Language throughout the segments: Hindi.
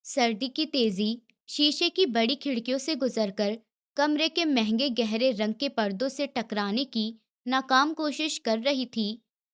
सर्दी की तेजी शीशे की बड़ी खिड़कियों से गुजरकर कमरे के महंगे गहरे रंग के पर्दों से टकराने की नाकाम कोशिश कर रही थी।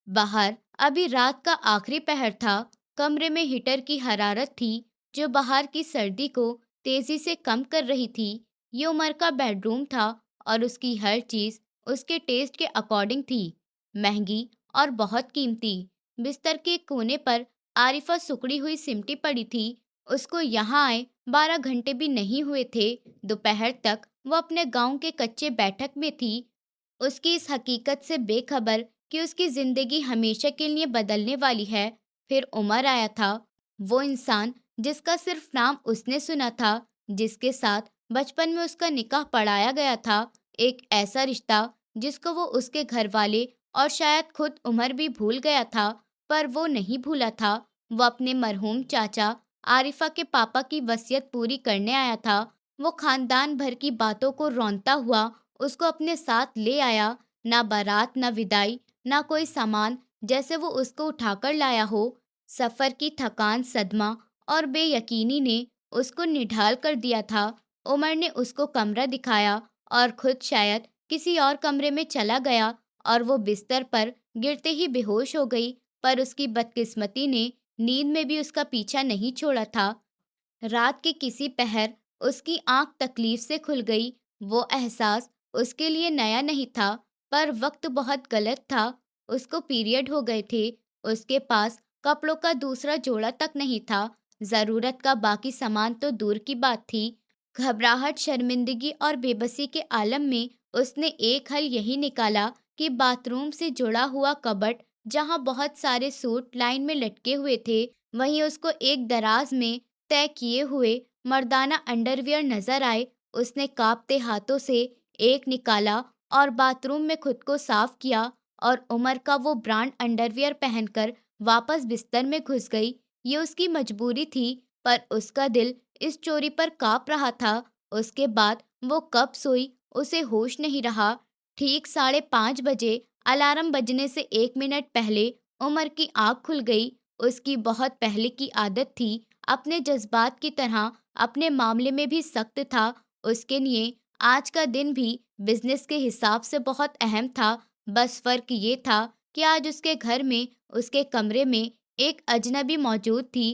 बाहर अभी रात का आखिरी पहर था। कमरे में हीटर की हरारत थी जो बाहर की सर्दी को तेजी से कम कर रही थी। ये उमर का बेडरूम था और उसकी हर चीज उसके टेस्ट के अकॉर्डिंग थी, महंगी और बहुत कीमती। बिस्तर के कोने पर आरिफा सुकड़ी हुई सिमटी पड़ी थी। उसको यहाँ आए 12 घंटे भी नहीं हुए थे। दोपहर तक वो अपने गांव के कच्चे बैठक में थी, उसकी इस हकीकत से बेखबर कि उसकी जिंदगी हमेशा के लिए बदलने वाली है। फिर उमर आया था, वो इंसान जिसका सिर्फ नाम उसने सुना था, जिसके साथ बचपन में उसका निकाह पढ़ाया गया था। एक ऐसा रिश्ता जिसको वो उसके घर वाले और शायद खुद उमर भी भूल गया था। पर वो नहीं भूला था। वो अपने मरहूम चाचा आरिफा के पापा की वसीयत पूरी करने आया था। वो खानदान भर की बातों को रौंदता हुआ उसको अपने साथ ले आया। ना बारात, ना विदाई, ना कोई सामान, जैसे वो उसको उठाकर लाया हो। सफर की थकान, सदमा और बेयकीनी ने उसको निढाल कर दिया था। उमर ने उसको कमरा दिखाया और खुद शायद किसी और कमरे में चला गया और वो बिस्तर पर गिरते ही बेहोश हो गई। पर उसकी बदकिस्मती ने नींद में भी उसका पीछा नहीं छोड़ा था। रात के किसी पहर उसकी आंख तकलीफ से खुल गई। वो एहसास उसके लिए नया नहीं था, पर वक्त बहुत गलत था। उसको पीरियड हो गए थे। उसके पास कपड़ों का दूसरा जोड़ा तक नहीं था। जरूरत का बाकी सामान तो दूर की बात थी। घबराहट, शर्मिंदगी और बेबसी के आलम में उसने एक हल यही निकाला कि बाथरूम से जुड़ा हुआ कबर्ड, जहां बहुत सारे सूट लाइन में लटके हुए थे, वहीं उसको एक दराज में तय किए हुए मर्दाना अंडरवियर नजर आए। उसने कांपते हाथों से एक निकाला और बाथरूम में खुद को साफ किया और उमर का वो ब्रांड अंडरवियर पहनकर वापस बिस्तर में घुस गई। ये उसकी मजबूरी थी, पर उसका दिल इस चोरी पर कांप रहा था। उसके बाद वो कब सोई, उसे होश नहीं रहा। ठीक 5:30 बजे अलार्म बजने से 1 मिनट पहले उमर की आंख खुल गई। उसकी बहुत पहले की आदत थी, अपने जज्बात की तरह अपने मामले में भी सख्त था। उसके लिए आज का दिन भी बिजनेस के हिसाब से बहुत अहम था। बस फर्क ये था कि आज उसके घर में, उसके कमरे में एक अजनबी मौजूद थी।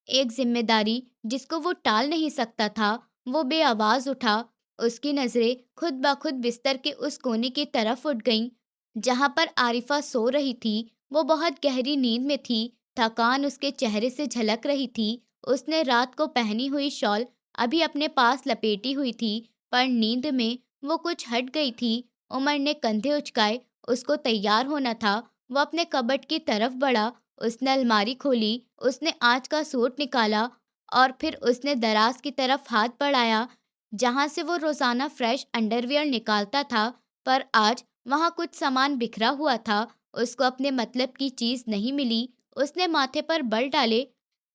एक जिम्मेदारी जिसको वो टाल नहीं सकता था। वो बेआवाज उठा। उसकी नजरें खुद ब खुद बिस्तर के उस कोने की तरफ उठ गईं जहां पर आरिफा सो रही थी। वो बहुत गहरी नींद में थी। थकान उसके चेहरे से झलक रही थी। उसने रात को पहनी हुई शॉल अभी अपने पास लपेटी हुई थी, पर नींद में वो कुछ हट गई थी। उमर ने कंधे उचकाए, उसको तैयार होना था। वो अपने कबर्ड की तरफ बढ़ा। उसने अलमारी खोली, उसने आज का सूट निकाला और फिर उसने दराज की तरफ हाथ बढ़ाया जहां से वो रोजाना फ्रेश अंडरवियर निकालता था। पर आज वहां कुछ सामान बिखरा हुआ था। उसको अपने मतलब की चीज नहीं मिली। उसने माथे पर बल डाले।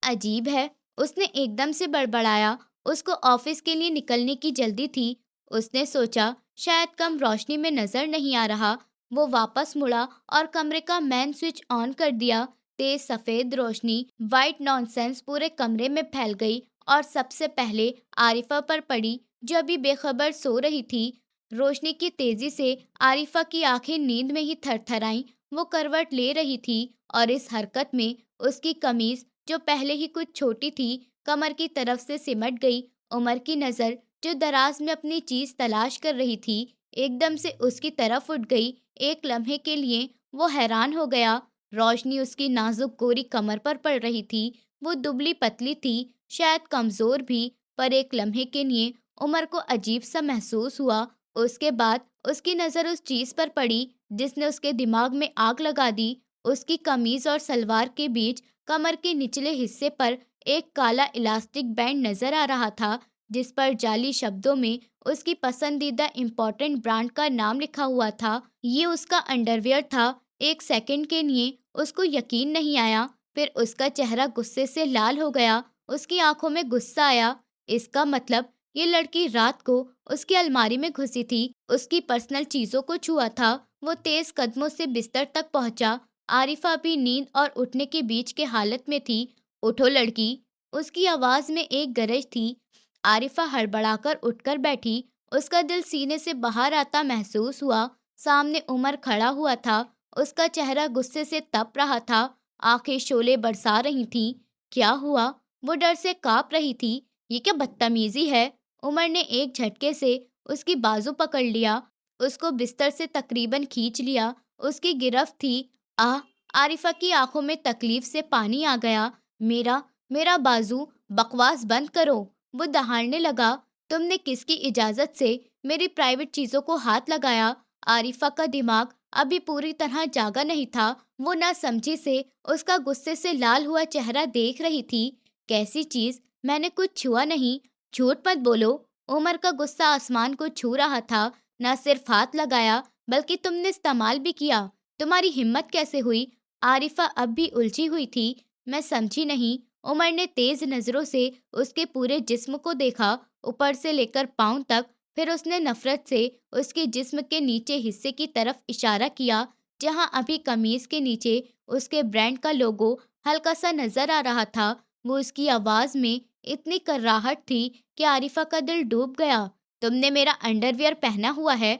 अजीब है, उसने एकदम से बड़बड़ाया। उसको ऑफिस के लिए निकलने की जल्दी थी। उसने सोचा शायद कम रोशनी में नजर नहीं आ रहा। वो वापस मुड़ा और कमरे का मेन स्विच ऑन कर दिया। तेज सफेद रोशनी, वाइट नॉनसेंस पूरे कमरे में फैल गई और सबसे पहले आरिफा पर पड़ी जो अभी बेखबर सो रही थी। रोशनी की तेजी से आरिफा की आंखें नींद में ही थरथराईं। वो करवट ले रही थी और इस हरकत में उसकी कमीज, जो पहले ही कुछ छोटी थी, कमर की तरफ से सिमट गई। उमर की नजर, जो दराज में अपनी चीज तलाश कर रही थी, एकदम से उसकी तरफ उठ गई। एक लम्हे के लिए वो हैरान हो गया। रोशनी उसकी नाजुक गोरी कमर पर पड़ रही थी। वो दुबली पतली थी, शायद कमजोर भी, पर एक लम्हे के लिए उमर को अजीब सा महसूस हुआ। उसके बाद उसकी नजर उस चीज पर पड़ी जिसने उसके दिमाग में आग लगा दी। उसकी कमीज और सलवार के बीच कमर के निचले हिस्से पर एक काला इलास्टिक बैंड नजर आ रहा था जिस पर जाली शब्दों में उसकी पसंदीदा इम्पोर्टेंट ब्रांड का नाम लिखा हुआ था। ये उसका अंडरवियर था। एक सेकंड के लिए उसको यकीन नहीं आया, फिर उसका चेहरा गुस्से से लाल हो गया। उसकी आंखों में गुस्सा आया। इसका मतलब ये लड़की रात को उसकी अलमारी में घुसी थी, उसकी पर्सनल चीजों को छुआ था। वो तेज कदमों से बिस्तर तक पहुंचा। आरिफा भी नींद और उठने के बीच के हालत में थी। उठो लड़की, उसकी आवाज में एक गरज थी। आरिफा हड़बड़ाकर उठकर बैठी। उसका दिल सीने से बाहर आता महसूस हुआ। सामने उमर खड़ा हुआ था। उसका चेहरा गुस्से से तप रहा था। आंखें शोले बरसा रही थीं। क्या हुआ? वो डर से कांप रही थी। ये क्या बदतमीजी है? उमर ने एक झटके से उसकी बाजू पकड़ लिया। उसको बिस्तर से तकरीबन खींच लिया। उसकी गिरफ्त थी। आह! आरिफा की आंखों में तकलीफ से पानी आ गया। मेरा मेरा बाजू! बकवास बंद करो! वो दहाड़ने लगा। तुमने किसकी इजाजत से मेरी प्राइवेट चीजों को हाथ लगाया? आरिफा का दिमाग अभी पूरी तरह जागा नहीं था। वो ना समझी से उसका गुस्से से लाल हुआ चेहरा देख रही थी। कैसी चीज? मैंने कुछ छुआ नहीं। झूठ मत बोलो। उमर का गुस्सा आसमान को छू रहा था। ना सिर्फ हाथ लगाया बल्कि तुमने इस्तेमाल भी किया। तुम्हारी हिम्मत कैसे हुई? आरिफा अब भी उलझी हुई थी। मैं समझी नहीं। उमर ने तेज नजरों से उसके पूरे जिस्म को देखा, ऊपर से लेकर पांव तक। फिर उसने नफरत से उसके जिस्म के नीचे हिस्से की तरफ इशारा किया, जहां अभी कमीज के नीचे उसके ब्रांड का लोगो हल्का सा नजर आ रहा था। वो उसकी आवाज में इतनी कर्राहट थी कि आरिफा का दिल डूब गया। तुमने मेरा अंडरवियर पहना हुआ है।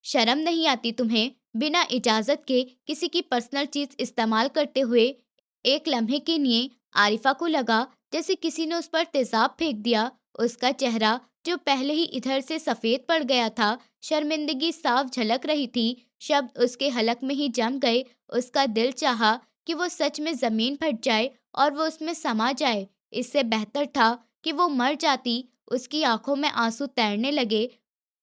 शर्म नहीं आती तुम्हें? बिना इजाजत के किसी की पर्सनल चीज इस्तेमाल करते हुए। एक लम्हे के लिए आरिफा को लगा जैसे किसी ने उस पर तेजाब फेंक दिया। उसका चेहरा, जो पहले ही इधर से सफेद पड़ गया था, शर्मिंदगी साफ झलक रही थी। शब्द उसके हलक में ही जम गए। उसका दिल चाहा कि वो सच में जमीन फट जाए और वो उसमें समा जाए। इससे बेहतर था कि वो मर जाती। उसकी आंखों में आंसू तैरने लगे।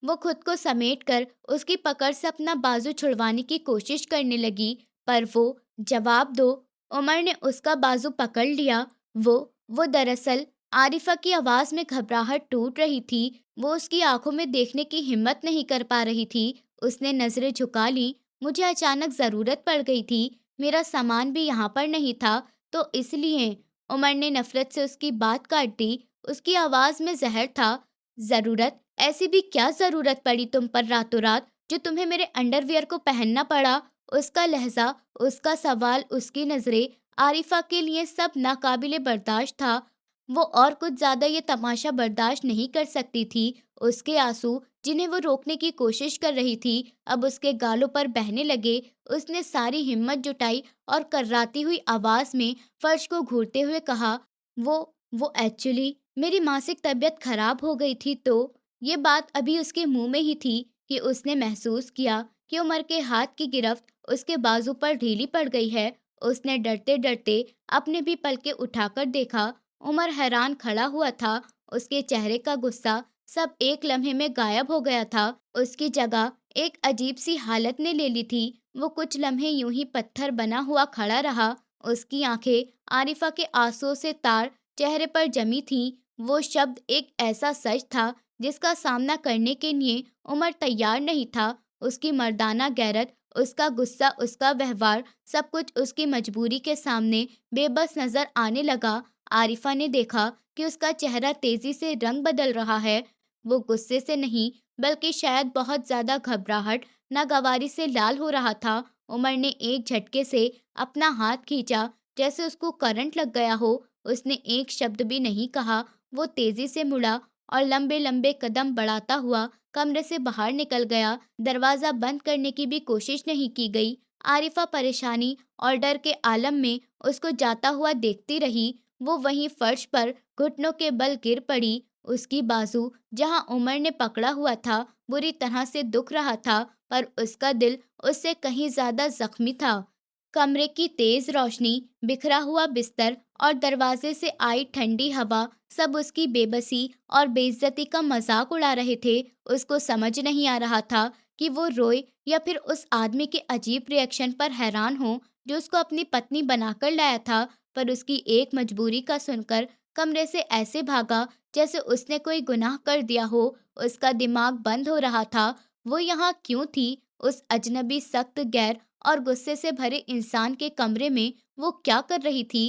वो खुद को समेटकर उसकी पकड़ से अपना बाजू छुड़वाने की कोशिश करने लगी, पर वो जवाब दो। उमर ने उसका बाजू पकड़ लिया। वो दरअसल, आरिफा की आवाज में घबराहट टूट रही थी। वो उसकी आंखों में देखने की हिम्मत नहीं कर पा रही थी। उसने नजरें झुका ली। मुझे अचानक जरूरत पड़ गई थी। मेरा सामान भी यहाँ पर नहीं था, तो इसलिए। उमर ने नफरत से उसकी बात काट दी। उसकी आवाज में जहर था। जरूरत? ऐसी भी क्या जरूरत पड़ी तुम पर रातों रात, जो तुम्हें मेरे अंडरवियर को पहनना पड़ा? उसका लहजा, उसका सवाल, उसकी नजरें, आरिफा के लिए सब नाकाबिले बर्दाश्त था। वो और कुछ ज्यादा ये तमाशा बर्दाश्त नहीं कर सकती थी। उसके आंसू, जिन्हें वो रोकने की कोशिश कर रही थी, अब उसके गालों पर बहने लगे। उसने सारी हिम्मत जुटाई और कर्राती हुई आवाज में फर्श को घूरते हुए कहा, वो एक्चुअली मेरी मासिक तबीयत खराब हो गई थी, तो। ये बात अभी उसके मुंह में ही थी कि उसने महसूस किया कि उमर के हाथ की गिरफ्त उसके बाजू पर ढीली पड़ गई है। उसने डरते डरते अपने भी पलके उठाकर देखा। उमर हैरान खड़ा हुआ था। उसके चेहरे का गुस्सा सब एक लम्हे में गायब हो गया था। उसकी जगह एक अजीब सी हालत ने ले ली थी। वो कुछ लम्हे यूं ही पत्थर बना हुआ खड़ा रहा। उसकी आंखें आरिफा के आंसुओं से तार चेहरे पर जमी थीं। वो शब्द एक ऐसा सच था जिसका सामना करने के लिए उमर तैयार नहीं था। उसकी मर्दाना गैरत, उसका गुस्सा, उसका व्यवहार, सब कुछ उसकी मजबूरी के सामने बेबस नजर आने लगा। आरिफा ने देखा कि उसका चेहरा तेजी से रंग बदल रहा है। वो गुस्से से नहीं, बल्कि शायद बहुत ज्यादा घबराहट, नागवारी से लाल हो रहा था। उमर ने एक झटके से अपना हाथ खींचा, जैसे उसको करंट लग गया हो। उसने एक शब्द भी नहीं कहा। वो तेजी से मुड़ा और लंबे लंबे कदम बढ़ाता हुआ कमरे से बाहर निकल गया। दरवाजा बंद करने की भी कोशिश नहीं की गई। आरिफा परेशानी और डर के आलम में उसको जाता हुआ देखती रही। वो वहीं फर्श पर घुटनों के बल गिर पड़ी। उसकी बाजू, जहां उमर ने पकड़ा हुआ था, बुरी तरह से दुख रहा था, पर उसका दिल उससे कहीं ज्यादा जख्मी था। कमरे की तेज रोशनी, बिखरा हुआ बिस्तर और दरवाजे से आई ठंडी हवा, सब उसकी बेबसी और बेइज्जती का मजाक उड़ा रहे थे। उसको समझ नहीं आ रहा था कि वो रोए या फिर उस आदमी के अजीब रिएक्शन पर हैरान हो, जो उसको अपनी पत्नी बनाकर लाया था। पर उसकी एक मजबूरी का सुनकर कमरे से ऐसे भागा जैसे उसने कोई गुनाह कर दिया हो। उसका दिमाग बंद हो रहा था। वो यहाँ क्यों थी? उस अजनबी, सख्त, गैर और गुस्से से भरे इंसान के कमरे में वो क्या कर रही थी?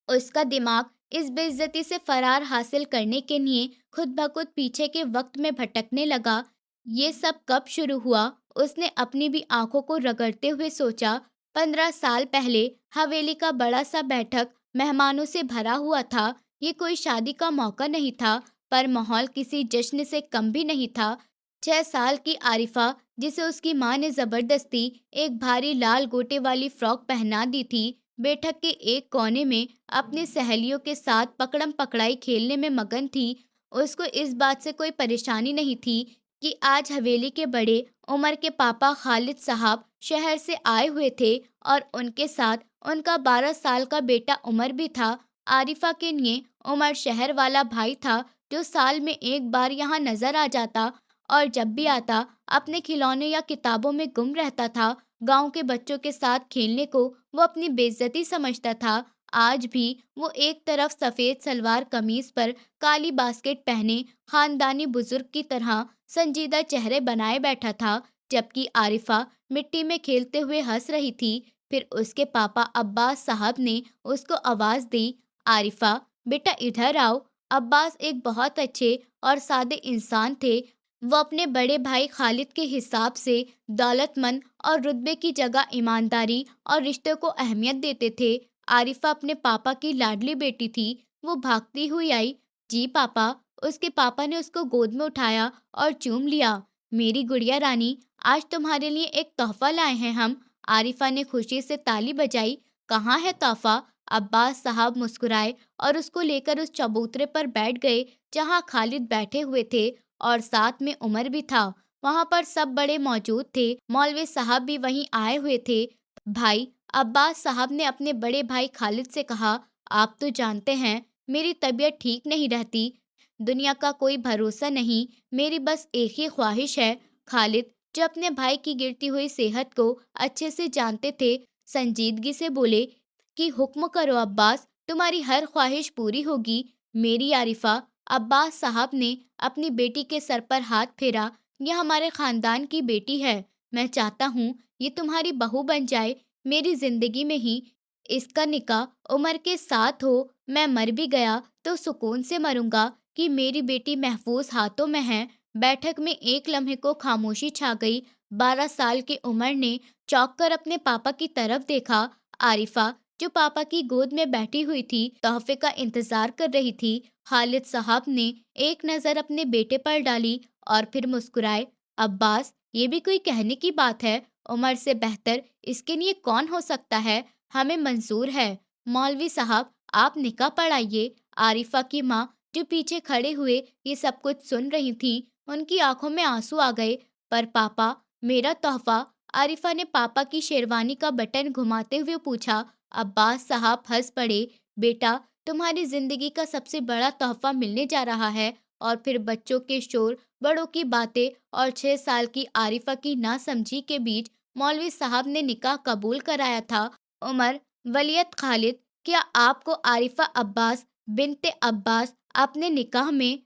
उसका दिमाग इस बेइज्जती से फरार हासिल करने के लिए खुद ब खुद पीछे के वक्त में भटकने लगा। ये सब कब शुरू हुआ? उसने अपनी भी आंखों को रगड़ते हुए सोचा। 15 साल पहले हवेली का बड़ा सा बैठक मेहमानों से भरा हुआ था। ये कोई शादी का मौका नहीं था, पर माहौल किसी जश्न से कम भी नहीं था। 6 साल की आरिफा, जिसे उसकी माँ ने जबरदस्ती एक भारी लाल गोटे वाली फ्रॉक पहना दी थी, बैठक के एक कोने में अपनी सहेलियों के साथ पकड़म पकड़ाई खेलने में मगन थी। उसको इस बात से कोई परेशानी नहीं थी कि आज हवेली के बड़े उमर के पापा खालिद साहब शहर से आए हुए थे और उनके साथ उनका 12 साल का बेटा उमर भी था। आरिफा के लिए उमर शहर वाला भाई था, जो साल में एक बार यहाँ नजर आ जाता और जब भी आता अपने खिलौने या किताबों में गुम रहता था। गांव के बच्चों के साथ खेलने को वो अपनी बेइज्जती समझता था। आज भी वो एक तरफ सफेद सलवार कमीज पर काली बास्केट पहने खानदानी बुजुर्ग की तरह संजीदा चेहरे बनाए बैठा था, जबकि आरिफा मिट्टी में खेलते हुए हंस रही थी। फिर उसके पापा अब्बास साहब ने उसको आवाज दी, आरिफा बेटा इधर आओ। अब्बास एक बहुत अच्छे और सादे इंसान थे। वो अपने बड़े भाई खालिद के हिसाब से दौलतमंद और रुतबे की जगह ईमानदारी और रिश्तों को अहमियत देते थे। आरिफा अपने पापा की लाडली बेटी थी। वो भागती हुई आई, जी पापा। उसके पापा ने उसको गोद में उठाया और चूम लिया। मेरी गुड़िया रानी, आज तुम्हारे लिए एक तोहफा लाए हैं हम। आरिफा ने खुशी से ताली बजाई। कहाँ है तोहफा? अब्बास साहब मुस्कुराए और उसको लेकर उस चबूतरे पर बैठ गए जहाँ खालिद बैठे हुए थे और साथ में उमर भी था। वहां पर सब बड़े मौजूद थे। मौलवी साहब भी वहीं आए हुए थे। भाई, अब्बास साहब ने अपने बड़े भाई खालिद से कहा, आप तो जानते हैं मेरी तबीयत ठीक नहीं रहती। दुनिया का कोई भरोसा नहीं। मेरी बस एक ही ख्वाहिश है। खालिद, जो अपने भाई की गिरती हुई सेहत को अच्छे से जानते थे, संजीदगी से बोले कि हुक्म करो अब्बास, तुम्हारी हर ख्वाहिश पूरी होगी। मेरी आरिफा। अब्बास साहब ने अपनी बेटी के सर पर हाथ फेरा। यह हमारे खानदान की बेटी है। मैं चाहता हूँ ये तुम्हारी बहू बन जाए मेरी जिंदगी में ही। इसका निकाह उमर के साथ हो। मैं मर भी गया तो सुकून से मरूंगा कि मेरी बेटी महफूज हाथों में है। बैठक में एक लम्हे को खामोशी छा गई। 12 साल की उमर ने चौंक कर अपने पापा की तरफ देखा। आरिफा, जो पापा की गोद में बैठी हुई थी, तोहफे का इंतजार कर रही थी। खालिद साहब ने एक नज़र अपने बेटे पर डाली और फिर मुस्कुराए। अब्बास, ये भी कोई कहने की बात है? उमर से बेहतर इसके लिए कौन हो सकता है? हमें मंजूर है। मौलवी साहब, आप निकाह पढ़ाइए। आरिफा की माँ, जो पीछे खड़े हुए ये सब कुछ सुन रही थी, उनकी आंखों में आंसू आ गए। पर पापा, मेरा तोहफा? आरिफा ने पापा की शेरवानी का बटन घुमाते हुए पूछा। अब्बास साहब हंस पड़े। बेटा, तुम्हारी जिंदगी का सबसे बड़ा तोहफा मिलने जा रहा है। और फिर बच्चों के शोर, बड़ों की बातें और 6 साल की आरिफा की नासमझी के बीच मौलवी साहब ने निकाह कबूल कराया था। उमर वलियत खालिद, क्या आपको आरिफा अब्बास बिनते अब्बास अपने निकाह में?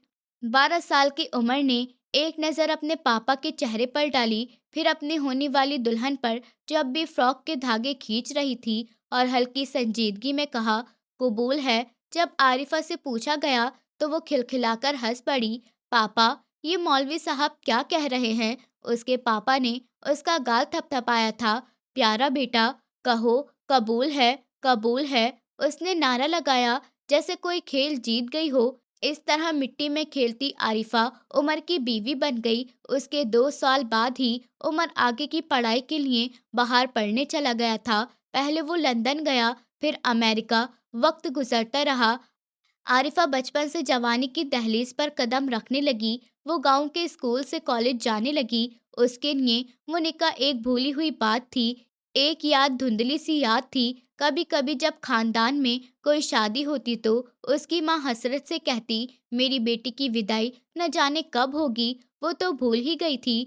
12 साल की उमर ने एक नज़र अपने पापा के चेहरे पर डाली, फिर अपनी होने वाली दुल्हन पर, जो अब भी फ्रॉक के धागे खींच रही थी, और हल्की संजीदगी में कहा, कबूल है। जब आरिफा से पूछा गया तो वो खिलखिलाकर हंस पड़ी। पापा, ये मौलवी साहब क्या कह रहे हैं? उसके पापा ने उसका गाल थपथपाया था। प्यारा बेटा, कहो कबूल है, कबूल है। उसने नारा लगाया जैसे कोई खेल जीत गई हो। इस तरह मिट्टी में खेलती आरिफा उमर की बीवी बन गई। उसके 2 साल बाद ही उमर आगे की पढ़ाई के लिए बाहर पढ़ने चला गया था। पहले वो लंदन गया, फिर अमेरिका। वक्त गुजरता रहा। आरिफा बचपन से जवानी की दहलीज पर कदम रखने लगी। वो गांव के स्कूल से कॉलेज जाने लगी। उसके लिए वो निकाह एक भूली हुई बात थी, एक याद, धुंधली सी याद थी। कभी कभी जब खानदान में कोई शादी होती तो उसकी माँ हसरत से कहती, मेरी बेटी की विदाई न जाने कब होगी, वो तो भूल ही गई थी।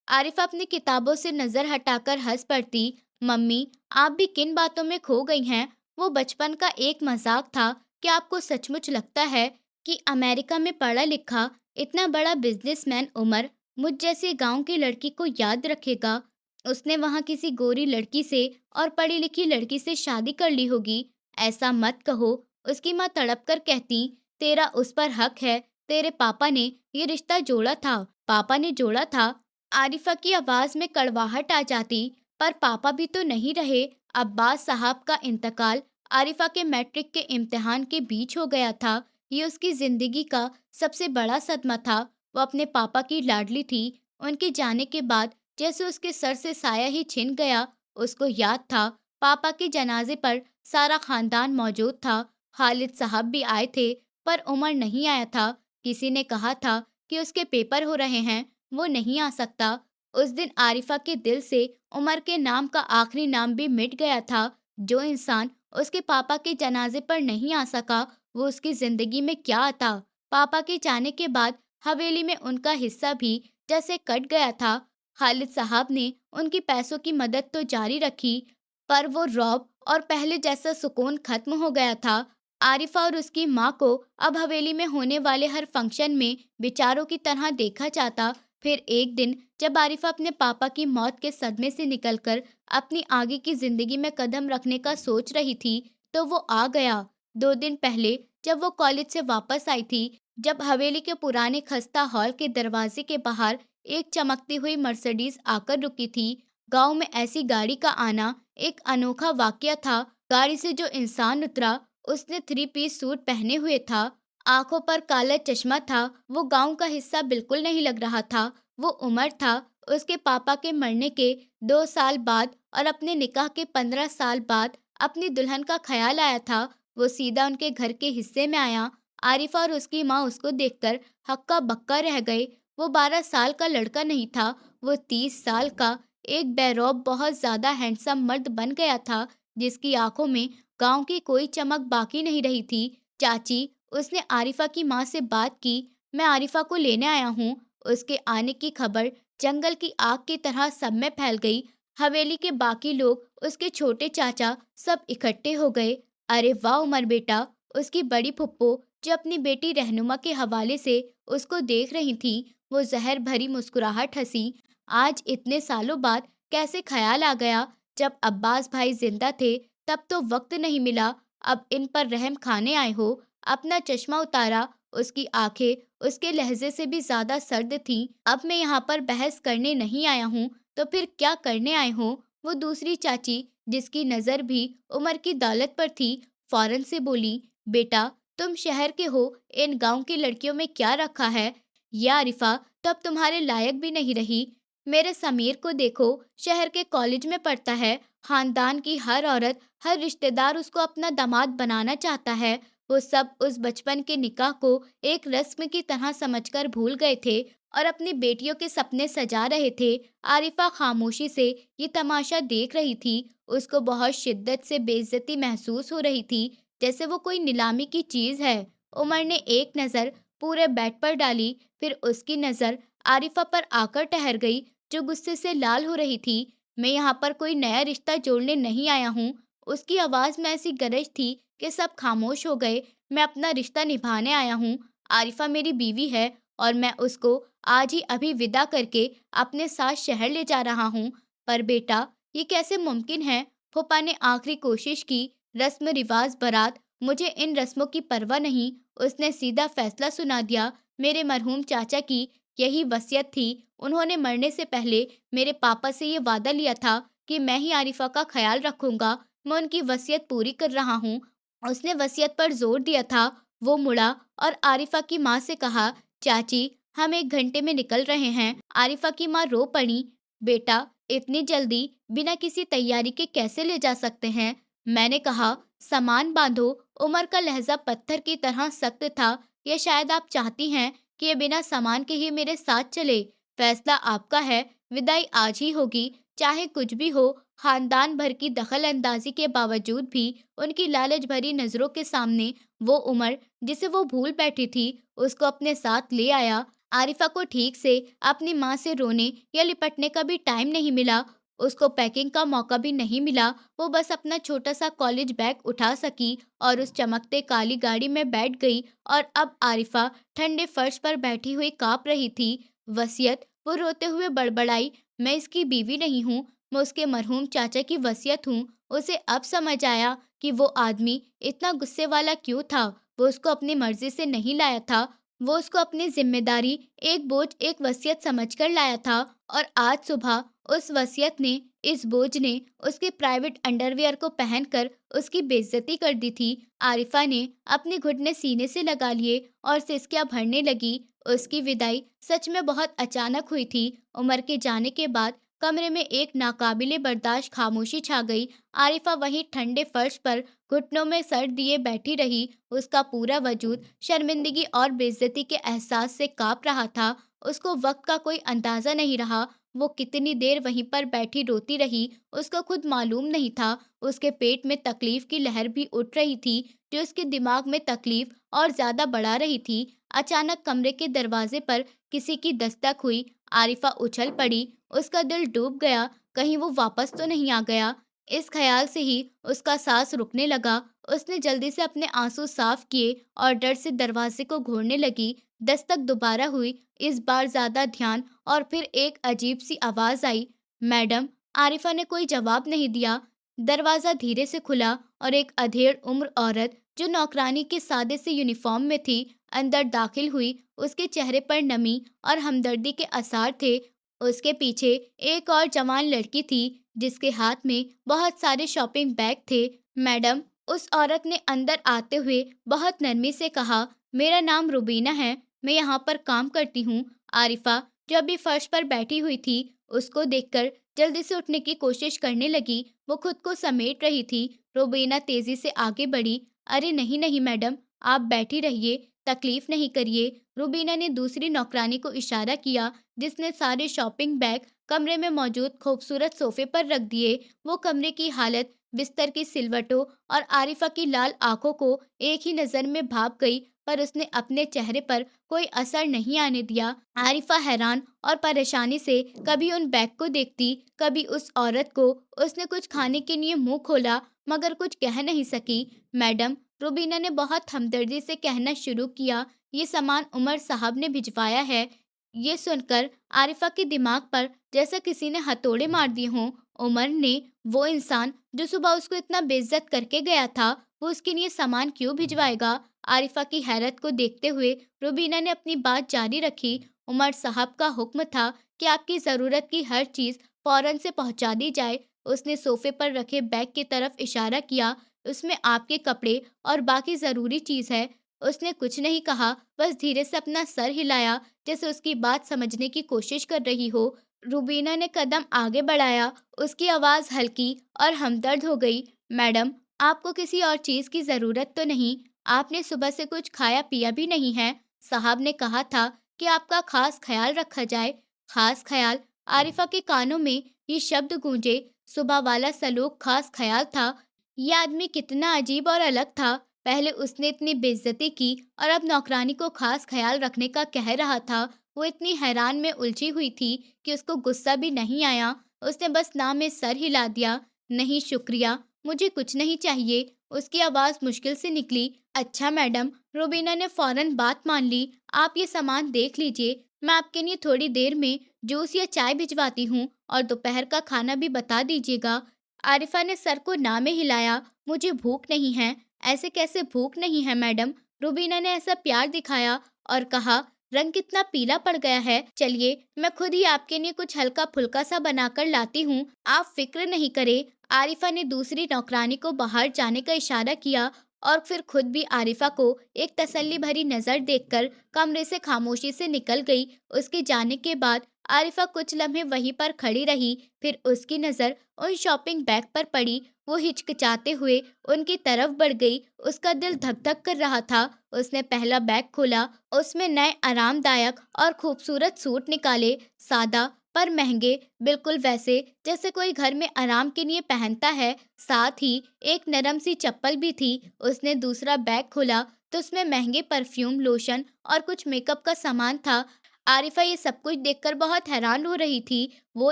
आरिफा अपनी किताबों से नजर हटाकर हंस पड़ती। मम्मी, आप भी किन बातों में खो गई हैं? वो बचपन का एक मजाक था। क्या आपको सचमुच लगता है कि अमेरिका में पढ़ा लिखा इतना बड़ा बिजनेसमैन उमर मुझ जैसी गांव की लड़की को याद रखेगा? उसने वहां किसी गोरी लड़की से और पढ़ी लिखी लड़की से शादी कर ली होगी। ऐसा मत कहो। उसकी माँ तड़प कर कहती, तेरा उस पर हक है। तेरे पापा ने ये रिश्ता जोड़ा था। पापा ने जोड़ा था। आरिफा की आवाज में कड़वाहट आ जाती। पर पापा भी तो नहीं रहे। अब्बास साहब का इंतकाल आरिफा के मैट्रिक के इम्तिहान के बीच हो गया था। ये उसकी जिंदगी का सबसे बड़ा सदमा था। वो अपने पापा की लाडली थी। उनके जाने के बाद जैसे उसके सर से साया ही छिन गया। उसको याद था, पापा के जनाजे पर सारा खानदान मौजूद था। खालिद साहब भी आए थे, पर उमर नहीं आया था। किसी ने कहा था कि उसके पेपर हो रहे हैं, वो नहीं आ सकता। उस दिन आरिफा के दिल से उमर के नाम का आखिरी नाम भी मिट गया था। जो इंसान उसके पापा के जनाजे पर नहीं आ सका, वो उसकी जिंदगी में क्या आता। पापा के जाने के बाद हवेली में उनका हिस्सा भी जैसे कट गया था। खालिद साहब ने उनकी पैसों की मदद तो जारी रखी, पर वो रौब और पहले जैसा सुकून खत्म हो गया था। आरिफा और उसकी माँ को अब हवेली में होने वाले हर फंक्शन में बेचारों की तरह देखा जाता। फिर एक दिन जब आरिफा अपने पापा की मौत के सदमे से निकलकर अपनी आगे की जिंदगी में कदम रखने का सोच रही थी, तो वो आ गया। 2 दिन पहले जब वो कॉलेज से वापस आई थी, जब हवेली के पुराने खस्ता हॉल के दरवाजे के बाहर एक चमकती हुई मर्सिडीज आकर रुकी थी। गांव में ऐसी गाड़ी का आना एक अनोखा वाकया था। गाड़ी से जो इंसान उतरा, उसने 3 पीस सूट पहने हुए था, आंखों पर काला चश्मा था। वो गांव का हिस्सा बिल्कुल नहीं लग रहा था। वो उमर था, उसके पापा के मरने के 2 साल बाद और अपने निकाह के 15 साल बाद अपनी दुल्हन का ख्याल आया था। वो सीधा उनके घर के हिस्से में आया। आरिफा और उसकी माँ उसको देखकर हक्का बक्का रह गए। वो 12 साल का लड़का नहीं था, वो 30 साल का एक बेरौब बहुत ज्यादा हैंडसम मर्द बन गया था, जिसकी आंखों में गांव की कोई चमक बाकी नहीं रही थी। चाची, उसने आरिफा की माँ से बात की। मैं आरिफा को लेने आया हूँ। उसके आने की खबर जंगल की आग की तरह सब में फैल गई। हवेली के बाकी लोग, उसके छोटे चाचा, सब इकट्ठे हो गए। अरे वाह उमर बेटा, उसकी बड़ी फुप्पो जो अपनी बेटी रहनुमा के हवाले से उसको देख रही थी, वो जहर भरी मुस्कुराहट हंसी। आज इतने सालों बाद कैसे ख्याल आ गया। जब अब्बास भाई जिंदा थे तब तो वक्त नहीं मिला, अब इन पर रहम खाने आए हो। अपना चश्मा उतारा। उसकी आंखें उसके लहजे से भी ज्यादा सर्द थीं। अब मैं यहाँ पर बहस करने नहीं आया हूँ, तो फिर क्या करने आए हो? वो दूसरी चाची, जिसकी नजर भी उमर की दौलत पर थी, फौरन से बोली, बेटा तुम शहर के हो, इन गांव की लड़कियों में क्या रखा है? ये आरिफा तो अब तुम्हारे लायक भी नहीं रही। मेरे समीर को देखो, शहर के कॉलेज में पढ़ता है। खानदान की हर औरत, हर रिश्तेदार उसको अपना दामाद बनाना चाहता है। वो सब उस बचपन के निकाह को एक रस्म की तरह समझकर भूल गए थे और अपनी बेटियों के सपने सजा रहे थे। आरिफा खामोशी से ये तमाशा देख रही थी। उसको बहुत शिद्दत से बेइज्जती महसूस हो रही थी, जैसे वो कोई नीलामी की चीज है। उमर ने एक नज़र पूरे बेड पर डाली, फिर उसकी नज़र आरिफा पर आकर ठहर गई, जो गुस्से से लाल हो रही थी। मैं यहाँ पर कोई नया रिश्ता जोड़ने नहीं आया हूँ। उसकी आवाज़ में ऐसी गरज थी कि सब खामोश हो गए। मैं अपना रिश्ता निभाने आया हूँ। आरिफा मेरी बीवी है और मैं उसको आज ही अभी विदा करके अपने साथ शहर ले जा रहा हूँ। पर बेटा, ये कैसे मुमकिन है? फूफा ने आखिरी कोशिश की। रस्म रिवाज, बारात, मुझे इन रस्मों की परवाह नहीं। उसने सीधा फैसला सुना दिया। मेरे मरहूम चाचा की यही वसीयत थी। उन्होंने मरने से पहले मेरे पापा से ये वादा लिया था कि मैं ही आरिफा का ख्याल रखूंगा। मैं उनकी वसीयत पूरी कर रहा हूँ। उसने वसीयत पर जोर दिया था। वो मुड़ा और आरिफा की माँ से कहा, चाची हम 1 घंटे में निकल रहे हैं। आरिफा की माँ रो पड़ी। बेटा, इतनी जल्दी बिना किसी तैयारी के कैसे ले जा सकते हैं? मैंने कहा, सामान बांधो। उमर का लहजा पत्थर की तरह सख्त था। ये शायद आप चाहती हैं कि ये बिना सामान के ही मेरे साथ चले। फैसला आपका है। विदाई आज ही होगी, चाहे कुछ भी हो। खानदान भर की दखल अंदाजी के बावजूद भी उनकी लालच भरी नजरों के सामने वो उमर, जिसे वो भूल बैठी थी, उसको अपने साथ ले आया। आरिफा को ठीक से अपनी माँ से रोने या लिपटने का भी टाइम नहीं मिला। उसको पैकिंग का मौका भी नहीं मिला। वो बस अपना छोटा सा कॉलेज बैग उठा सकी और उस चमकते काली गाड़ी में बैठ गई। और अब आरिफा ठंडे फर्श पर बैठी हुई कांप रही थी। वसीयत, वो रोते हुए बड़बड़ाई, मैं इसकी बीवी नहीं हूँ, मैं उसके मरहूम चाचा की वसीयत हूँ। उसे अब समझ आया कि वो आदमी इतना गुस्से वाला क्यों था। वो उसको अपनी मर्जी से नहीं लाया था, वो उसको अपनी जिम्मेदारी एक बोझ, एक वसीयत समझकर लाया था, और आज सुबह उस वसीयत ने, इस बोझ ने उसके प्राइवेट अंडरवियर को पहनकर उसकी बेइज्जती कर दी थी। आरिफा ने अपने घुटने सीने से लगा लिए और सिसकियां भरने लगी। उसकी विदाई सच में बहुत अचानक हुई थी। उमर के जाने के बाद कमरे में एक नाकाबिले बर्दाश्त खामोशी छा गई। आरिफा वहीं ठंडे फर्श पर घुटनों में सर दिए बैठी रही। उसका पूरा वजूद शर्मिंदगी और बेइज्जती के एहसास से कांप रहा था। उसको वक्त का कोई अंदाजा नहीं रहा। वो कितनी देर वहीं पर बैठी रोती रही, उसको खुद मालूम नहीं था। उसके पेट में तकलीफ की लहर भी उठ रही थी, जो उसके दिमाग में तकलीफ और ज्यादा बढ़ा रही थी। अचानक कमरे के दरवाजे पर किसी की दस्तक हुई। आरिफा उछल पड़ी। उसका दिल डूब गया, कहीं वो वापस तो नहीं आ गया। इस ख्याल से ही उसका सांस रुकने लगा। उसने जल्दी से अपने आंसू साफ किए और डर से दरवाजे को घूरने लगी। दस्तक दोबारा हुई, इस बार ज्यादा ध्यान, और फिर एक अजीब सी आवाज आई, मैडम। आरिफा ने कोई जवाब नहीं दिया। दरवाजा धीरे से खुला और एक अधेड़ उम्र औरत, जो नौकरानी के सादे से यूनिफॉर्म में थी, अंदर दाखिल हुई। उसके चेहरे पर नमी और हमदर्दी के आसार थे। उसके पीछे एक और जवान लड़की थी, जिसके हाथ में बहुत सारे शॉपिंग बैग थे। मैडम, उस औरत ने अंदर आते हुए बहुत नरमी से कहा, मेरा नाम रुबीना है, मैं यहाँ पर काम करती हूँ। आरिफा, जो अभी फर्श पर बैठी हुई थी, उसको देखकर जल्दी से उठने की कोशिश करने लगी। वो खुद को समेट रही थी। रुबीना तेजी से आगे बढ़ी। अरे नहीं नहीं मैडम, आप बैठी रहिए, तकलीफ नहीं करिए। रुबीना ने दूसरी नौकरानी को इशारा किया, जिसने सारे शॉपिंग बैग कमरे में मौजूद खूबसूरत सोफे पर रख दिए। वो कमरे की हालत, बिस्तर की सिलवटों और आरिफा की लाल आंखों को एक ही नजर में भाप गई, पर उसने अपने चेहरे पर कोई असर नहीं आने दिया। आरिफा हैरान और परेशानी से कभी उन बैग को देखती, कभी उस औरत को। उसने कुछ खाने के लिए मुंह खोला, मगर कुछ कह नहीं सकी। मैडम, रुबीना ने बहुत हमदर्दी से कहना शुरू किया, ये सामान उमर साहब ने भिजवाया है। ये सुनकर आरिफा के दिमाग पर जैसा किसी ने हथौड़े मार दिए हों। उमर ने, वो इंसान जो सुबह उसको इतना बेइज्जत करके गया था, वो उसके लिए सामान क्यों भिजवाएगा? आरिफा की हैरत को देखते हुए रुबीना ने अपनी बात जारी रखी। उमर साहब का हुक्म था कि आपकी ज़रूरत की हर चीज़ फौरन से पहुंचा दी जाए। उसने सोफे पर रखे बैग की तरफ इशारा किया। उसमें आपके कपड़े और बाकी ज़रूरी चीज़ है। उसने कुछ नहीं कहा, बस धीरे से अपना सर हिलाया, जैसे उसकी बात समझने की कोशिश कर रही हो। रुबीना ने कदम आगे बढ़ाया। उसकी आवाज़ हल्की और हमदर्द हो गई। मैडम, आपको किसी और चीज़ की ज़रूरत तो नहीं? आपने सुबह से कुछ खाया पिया भी नहीं है। साहब ने कहा था कि आपका खास ख्याल रखा जाए। खास ख्याल? आरिफा के कानों में ये शब्द गूंजे। सुबह वाला सलूक खास ख्याल था। ये आदमी कितना अजीब और अलग था। पहले उसने इतनी बेइज्जती की और अब नौकरानी को खास ख्याल रखने का कह रहा था। वो इतनी हैरान में उलझी हुई थी कि उसको गुस्सा भी नहीं आया। उसने बस ना में सर हिला दिया। नहीं शुक्रिया, मुझे कुछ नहीं चाहिए। उसकी आवाज़ मुश्किल से निकली। अच्छा मैडम। रुबीना ने फौरन बात मान ली। आप ये सामान देख लीजिए, मैं आपके लिए थोड़ी देर में जूस या चाय भिजवाती हूँ, और दोपहर का खाना भी बता दीजिएगा। आरिफा ने सर को ना में हिलाया। मुझे भूख नहीं है। ऐसे कैसे भूख नहीं है मैडम? रुबीना ने ऐसा प्यार दिखाया और कहा, रंग कितना पीला पड़ गया है। चलिए, मैं खुद ही आपके लिए कुछ हल्का फुल्का सा बनाकर लाती हूँ, आप फिक्र नहीं करें। आरिफा ने दूसरी नौकरानी को बाहर जाने का इशारा किया और फिर खुद भी आरिफा को एक तसल्ली भरी नजर देखकर कमरे से खामोशी से निकल गई। उसके जाने के बाद आरिफा कुछ लम्हे वहीं पर खड़ी रही। फिर उसकी नजर उन शॉपिंग बैग पर पड़ी। वो हिचकिचाते हुए उनकी तरफ बढ़ गई। उसका दिल धक धक कर रहा था। उसने पहला बैग खोला। उसमें नए आरामदायक और खूबसूरत सूट निकाले, सादा पर महंगे, बिल्कुल वैसे जैसे कोई घर में आराम के लिए पहनता है। साथ ही एक नरम सी चप्पल भी थी। उसने दूसरा बैग खोला तो उसमें महंगे परफ्यूम, लोशन और कुछ मेकअप का सामान था। आरिफा ये सब कुछ देखकर बहुत हैरान हो रही थी। वो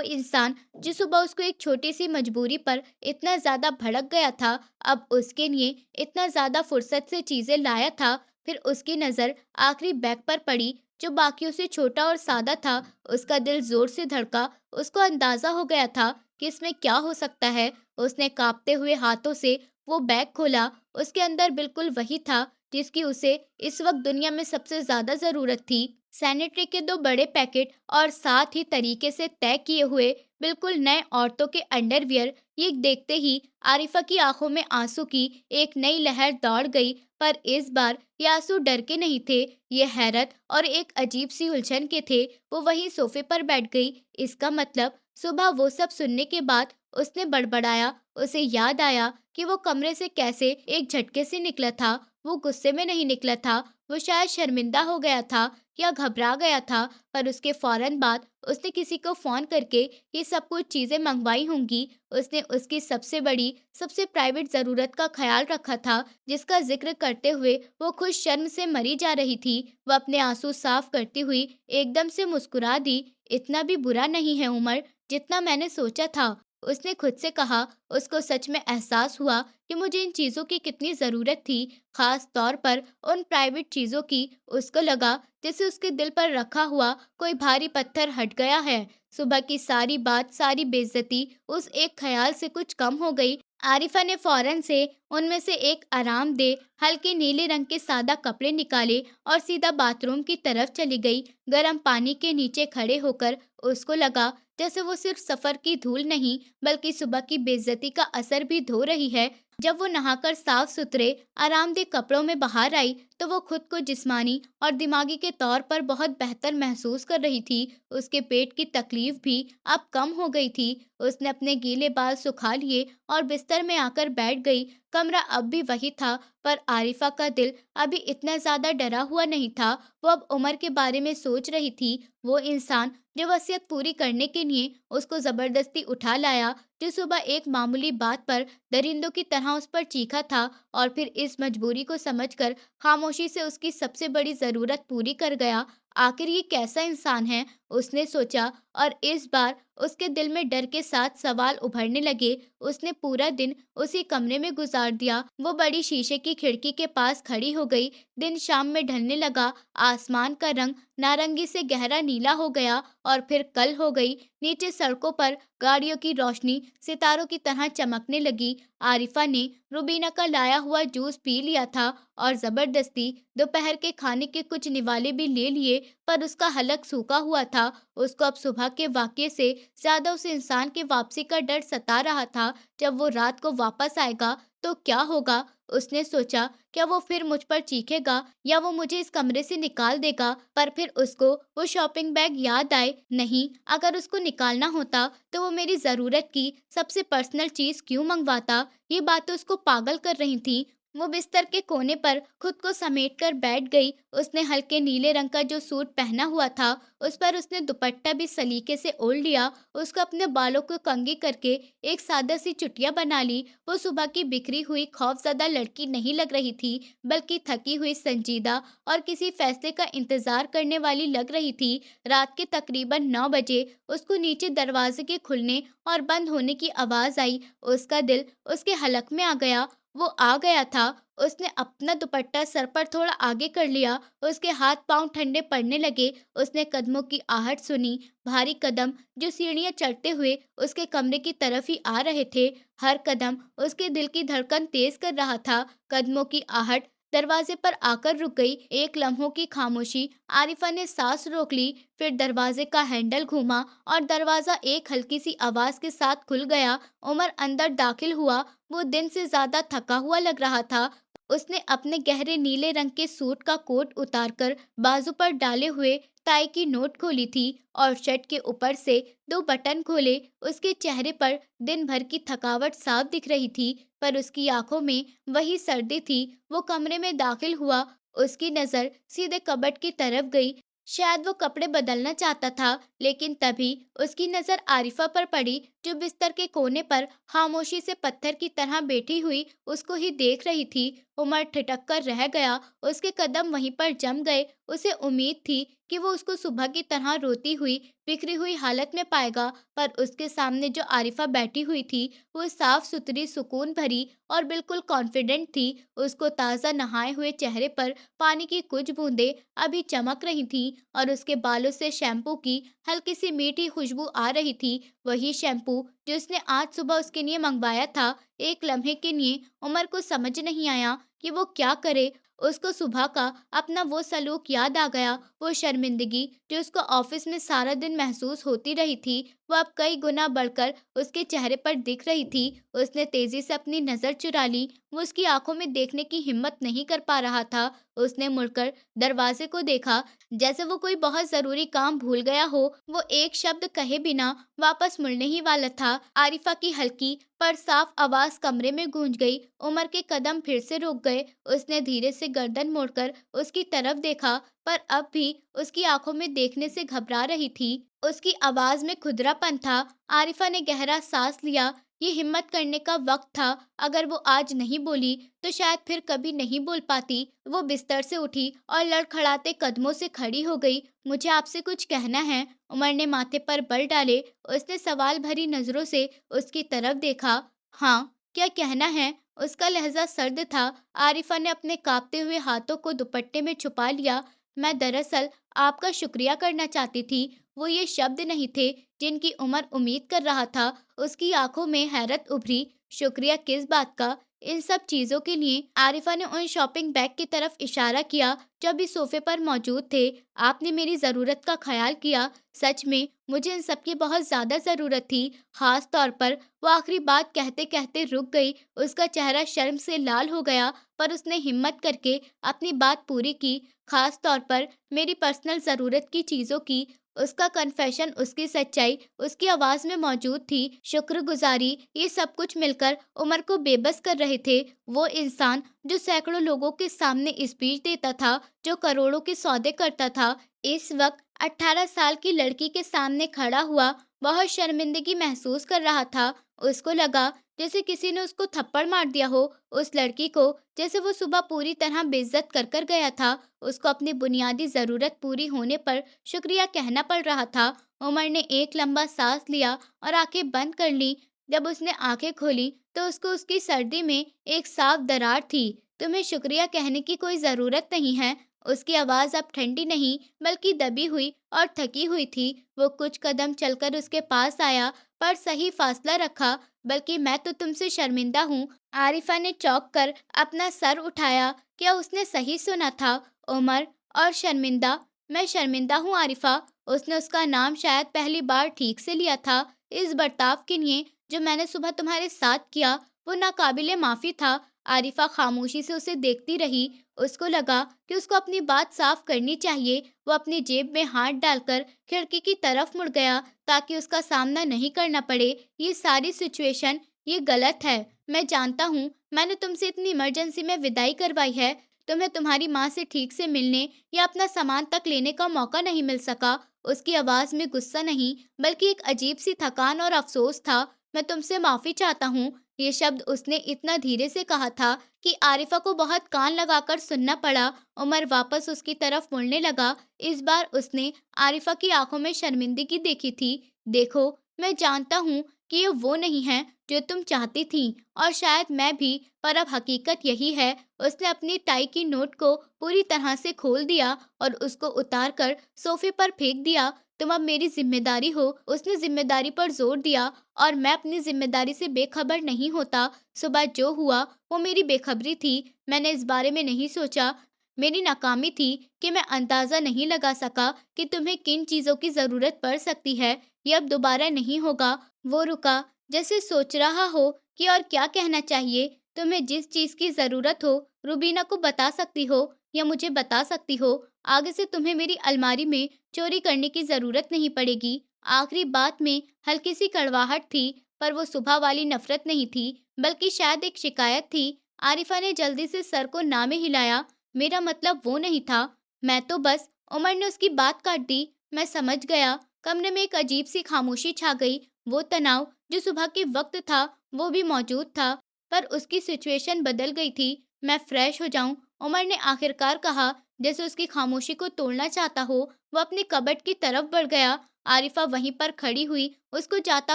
इंसान जो सुबह उसको एक छोटी सी मजबूरी पर इतना ज्यादा भड़क गया था, अब उसके लिए इतना ज्यादा फुर्सत से चीजें लाया था। फिर उसकी नजर आखिरी बैग पर पड़ी, जो बाकियों से छोटा और सादा था। उसका दिल जोर से धड़का। उसको अंदाजा हो गया था कि इसमें क्या हो सकता है। उसने कांपते हुए हाथों से वो बैग खोला। उसके अंदर बिल्कुल वही था जिसकी उसे इस वक्त दुनिया में सबसे ज्यादा जरूरत थी। सैनिटरी के 2 बड़े पैकेट और साथ ही तरीके से तय किए हुए बिल्कुल नए औरतों के अंडरवियर, ये देखते ही आरिफा की आंखों में आंसू की एक नई लहर दौड़ गई। पर इस बार ये आंसू डर के नहीं थे, ये हैरत और एक अजीब सी उलझन के थे। वो वहीं सोफे पर बैठ गई। इसका मतलब सुबह वो सब सुनने के बाद उसने बड़बड़ाया। उसे याद आया कि वो कमरे से कैसे एक झटके से निकला था। वो गुस्से में नहीं निकला था, वो शायद शर्मिंदा हो गया था या घबरा गया था। पर उसके फौरन बाद उसने किसी को फोन करके ये सब कुछ चीजें मंगवाई होंगी। उसने उसकी सबसे बड़ी, सबसे प्राइवेट जरूरत का ख्याल रखा था, जिसका जिक्र करते हुए वो खुद शर्म से मरी जा रही थी। वो अपने आंसू साफ करती हुई एकदम से मुस्कुरा दी। इतना भी बुरा नहीं है उमर, जितना मैंने सोचा था, उसने खुद से कहा। उसको सच में एहसास हुआ कि मुझे इन चीजों की कितनी जरूरत थी, खास तौर पर उन प्राइवेट चीजों की। उसको लगा जैसे उसके दिल पर रखा हुआ कोई भारी पत्थर हट गया है। सुबह की सारी बात, सारी बेइज्जती उस एक ख्याल से कुछ कम हो गई। आरिफा ने फौरन से उनमें से एक आरामदेह हल्के नीले रंग के सादा कपड़े निकाले और सीधा बाथरूम की तरफ चली गई। गर्म पानी के नीचे खड़े होकर उसको लगा जैसे वो सिर्फ सफर की धूल नहीं, बल्कि सुबह की बेइज्जती का असर भी धो रही है। जब वो नहाकर साफ सुथरे आरामदेह कपड़ों में बाहर आई, तो वो खुद को जिस्मानी और दिमागी के तौर पर बहुत बेहतर महसूस कर रही थी। उसके पेट की तकलीफ भी अब कम हो गई थी। उसने अपने गीले बाल सुखा लिए और बिस्तर में आकर बैठ गई। कमरा अब भी वही था, पर आरिफा का दिल अभी इतना ज्यादा डरा हुआ नहीं था। वो अब उमर के बारे में सोच रही थी, वो इंसान जो वसीयत पूरी करने के लिए उसको जबरदस्ती उठा लाया, जो सुबह एक मामूली बात पर दरिंदों की तरह उस पर चीखा था और फिर इस मजबूरी को समझकर खामोशी से उसकी सबसे बड़ी जरूरत पूरी कर गया। आखिर ये कैसा इंसान है, उसने सोचा। और इस बार उसके दिल में डर के साथ सवाल उभरने लगे। उसने पूरा दिन उसी कमरे में गुजार दिया। वो बड़ी शीशे की खिड़की के पास खड़ी हो गई। दिन शाम में ढलने लगा। आसमान का रंग नारंगी से गहरा नीला हो गया और फिर कल हो गई। नीचे सड़कों पर गाड़ियों की रोशनी सितारों की तरह चमकने लगी। आरिफा ने रुबीना का लाया हुआ जूस पी लिया था और जबरदस्ती दोपहर के खाने के कुछ निवाले भी ले लिए, पर उसका हलक सूखा हुआ था। उसको अब सुबह के वाकये से ज्यादा उस इंसान के वापसी का डर सता रहा था। जब वो रात को वापस आएगा तो क्या होगा, उसने सोचा। क्या वो फिर मुझ पर चीखेगा या वो मुझे इस कमरे से निकाल देगा? पर फिर उसको वो शॉपिंग बैग याद आए। नहीं, अगर उसको निकालना होता तो वो मेरी जरूरत की सबसे पर्सनल चीज क्यों मंगवाता? ये बातें उसको पागल कर रही थी। वो बिस्तर के कोने पर खुद को समेटकर बैठ गई। उसने हल्के नीले रंग का जो सूट पहना हुआ था, उस पर उसने दुपट्टा भी सलीके से ओढ़ लिया। उसको अपने बालों को कंघी करके एक सादा सी चुटिया बना ली। वो सुबह की बिखरी हुई खौफजदा लड़की नहीं लग रही थी, बल्कि थकी हुई, संजीदा और किसी फैसले का इंतजार करने वाली लग रही थी। रात के तकरीबन 9 बजे उसको नीचे दरवाजे के खुलने और बंद होने की आवाज आई। उसका दिल उसके हलक में आ गया। वो आ गया था। उसने अपना दुपट्टा सर पर थोड़ा आगे कर लिया। उसके हाथ पांव ठंडे पड़ने लगे। उसने कदमों की आहट सुनी, भारी कदम जो सीढ़ियां चढ़ते हुए उसके कमरे की तरफ ही आ रहे थे। हर कदम उसके दिल की धड़कन तेज कर रहा था। कदमों की आहट दरवाजे पर आकर रुक गई। एक लम्हों की खामोशी। आरिफा ने सांस रोक ली, फिर दरवाजे का हैंडल घूमा और दरवाजा एक हल्की सी आवाज के साथ खुल गया। उमर अंदर दाखिल हुआ। वो दिन से ज्यादा थका हुआ लग रहा था। उसने अपने गहरे नीले रंग के सूट का कोट उतारकर बाजू पर डाले हुए टाई की नोट खोली थी और शर्ट के ऊपर से 2 बटन खोले। उसके चेहरे पर दिन भर की थकावट साफ दिख रही थी, पर उसकी आंखों में वही सर्दी थी। वो कमरे में दाखिल हुआ। उसकी नजर सीधे कबर्ड की तरफ गई। शायद वो कपड़े बदलना चाहता था, लेकिन तभी उसकी नजर आरिफा पर पड़ी, जो बिस्तर के कोने पर खामोशी से पत्थर की तरह बैठी हुई उसको ही देख रही थी। उमर ठिठक कर रह गया। उसके कदम वहीं पर जम गए। उसे उम्मीद थी कि वो उसको सुबह की तरह रोती हुई, बिखरी हुई हालत में पाएगा, पर उसके सामने जो आरिफा बैठी हुई थी, वो साफ सुथरी, सुकून भरी और बिल्कुल कॉन्फिडेंट थी। उसको ताज़ा नहाए हुए चेहरे पर पानी की कुछ बूंदें अभी चमक रही थीं और उसके बालों से शैम्पू की हल्की सी मीठी खुशबू आ रही थी। वही शैम्पू जो उसने आज सुबह उसके लिए मंगवाया था। एक लम्हे के लिए उमर को समझ नहीं आया कि वो क्या करे। उसको सुबह का अपना वो सलूक याद आ गया, वो शर्मिंदगी जो उसको ऑफिस में सारा दिन महसूस होती रही थी, वो अब कई गुना बढ़कर उसके चेहरे पर दिख रही थी। उसने तेजी से अपनी नजर चुरा ली। वो उसकी आंखों में देखने की हिम्मत नहीं कर पा रहा था। उसने मुड़कर दरवाजे को देखा, जैसे वो कोई बहुत जरूरी काम भूल गया हो। वो एक शब्द कहे बिना वापस मुड़ने ही वाला था। आरिफा की हल्की पर साफ आवाज कमरे में गूंज गई। उमर के कदम फिर से रुक गए। उसने धीरे से गर्दन मोड़कर उसकी तरफ देखा, पर अब भी उसकी आंखों में देखने से घबरा रही थी। उसकी आवाज में खुदरापन था। आरिफा ने गहरा सांस लिया। ये हिम्मत करने का वक्त था। अगर वो आज नहीं बोली तो शायद फिर कभी नहीं बोल पाती। वो बिस्तर से उठी और लड़खड़ाते कदमों से खड़ी हो गई। मुझे आपसे कुछ कहना है। उमर ने माथे पर बल डाले। उसने सवाल भरी नजरों से उसकी तरफ देखा। हाँ, क्या कहना है? उसका लहजा सर्द था। आरिफा ने अपने कांपते हुए हाथों को दुपट्टे में छुपा लिया। मैं दरअसल आपका शुक्रिया करना चाहती थी। वो ये शब्द नहीं थे जिनकी उमर उम्मीद कर रहा था। उसकी आंखों में हैरत उभरी। शुक्रिया किस बात का? इन सब चीजों के लिए। आरिफा ने उन शॉपिंग बैग की तरफ इशारा किया जो अभी सोफे पर मौजूद थे। आपने मेरी जरूरत का ख्याल किया। सच में मुझे इन सब की बहुत ज्यादा जरूरत थी। खास तौर पर वो आखिरी बात कहते कहते रुक गई। उसका चेहरा शर्म से लाल हो गया, पर उसने हिम्मत करके अपनी बात पूरी की। खास तौर पर मेरी पर्सनल जरूरत की चीजों की। उसका कन्फेशन, उसकी सच्चाई उसकी आवाज में मौजूद थी। शुक्रगुजारी, ये सब कुछ मिलकर उमर को बेबस कर रहे थे। वो इंसान जो सैकड़ों लोगों के सामने स्पीच देता था, जो करोड़ों के सौदे करता था, इस वक्त 18 साल की लड़की के सामने खड़ा हुआ बहुत शर्मिंदगी महसूस कर रहा था। उसको लगा जैसे किसी ने उसको थप्पड़ मार दिया हो। उस लड़की को जैसे वो सुबह पूरी तरह बेइज्जत कर कर गया था। उसको अपनी बुनियादी जरूरत पूरी होने पर शुक्रिया कहना पड़ रहा था। उमर ने एक लंबा सांस लिया और आंखें बंद कर ली। जब उसने आंखें खोली तो उसको उसकी सर्दी में एक साफ दरार थी। तुम्हें शुक्रिया कहने की कोई जरूरत नहीं है। उसकी आवाज अब ठंडी नहीं बल्कि दबी हुई और थकी हुई थी। वो कुछ कदम चलकर उसके पास आया, पर सही फासला रखा। बल्कि मैं तो तुमसे शर्मिंदा हूँ। आरिफा ने चौंक कर अपना सर उठाया। क्या उसने सही सुना था? उमर और शर्मिंदा? मैं शर्मिंदा हूँ आरिफा। उसने उसका नाम शायद पहली बार ठीक से लिया था। इस बर्ताव के लिए जो मैंने सुबह तुम्हारे साथ किया, वो नाकाबिले माफी था। आरिफा खामोशी से उसे देखती रही। उसको लगा कि उसको अपनी बात साफ करनी चाहिए। वो अपनी जेब में हाथ डालकर खिड़की की तरफ मुड़ गया ताकि उसका सामना नहीं करना पड़े। ये सारी सिचुएशन, ये गलत है। मैं जानता हूँ, मैंने तुमसे इतनी इमरजेंसी में विदाई करवाई है। तुम्हें तुम्हारी माँ से ठीक से मिलने या अपना सामान तक लेने का मौका नहीं मिल सका। उसकी आवाज में गुस्सा नहीं बल्कि एक अजीब सी थकान और अफसोस था। मैं तुमसे माफी चाहता हूँ। ये शब्द उसने इतना धीरे से कहा था कि आरिफा को बहुत कान लगाकर सुनना पड़ा। उमर वापस उसकी तरफ मुड़ने लगा। इस बार उसने आरिफा की आंखों में शर्मिंदगी देखी थी। देखो, मैं जानता हूँ कि ये वो नहीं है जो तुम चाहती थी, और शायद मैं भी, पर अब हकीकत यही है। उसने अपनी टाई की नोट को पूरी तरह से खोल दिया और उसको उतार कर सोफे पर फेंक दिया। तुम अब मेरी जिम्मेदारी हो। उसने जिम्मेदारी पर जोर दिया, और मैं अपनी जिम्मेदारी से बेखबर नहीं होता। सुबह जो हुआ वो मेरी बेखबरी थी। मैंने इस बारे में नहीं सोचा। मेरी नाकामी थी कि मैं अंदाजा नहीं लगा सका कि तुम्हें किन चीजों की जरूरत पड़ सकती है। ये अब दोबारा नहीं होगा। वो रुका, जैसे सोच रहा हो कि और क्या कहना चाहिए। तुम्हें जिस चीज की जरूरत हो रुबीना को बता सकती हो या मुझे बता सकती हो। आगे से तुम्हें मेरी अलमारी में चोरी करने की जरूरत नहीं पड़ेगी। आखिरी बात में हल्की सी कड़वाहट थी, पर वो सुबह वाली नफरत नहीं थी, बल्कि शायद एक शिकायत थी। आरिफा ने जल्दी से सर को ना में हिलाया। मेरा मतलब वो नहीं था। मैं तो बस। उमर ने उसकी बात काट दी। मैं समझ गया। कमरे में एक अजीब सी खामोशी छा गई। वो तनाव जो सुबह के वक्त था वो भी मौजूद था, पर उसकी सिचुएशन बदल गई थी। मैं फ्रेश हो जाऊं, उमर ने आखिरकार कहा, जैसे उसकी खामोशी को तोड़ना चाहता हो। वो अपनी कबर्ड की तरफ बढ़ गया। आरिफा वहीं पर खड़ी हुई उसको जाता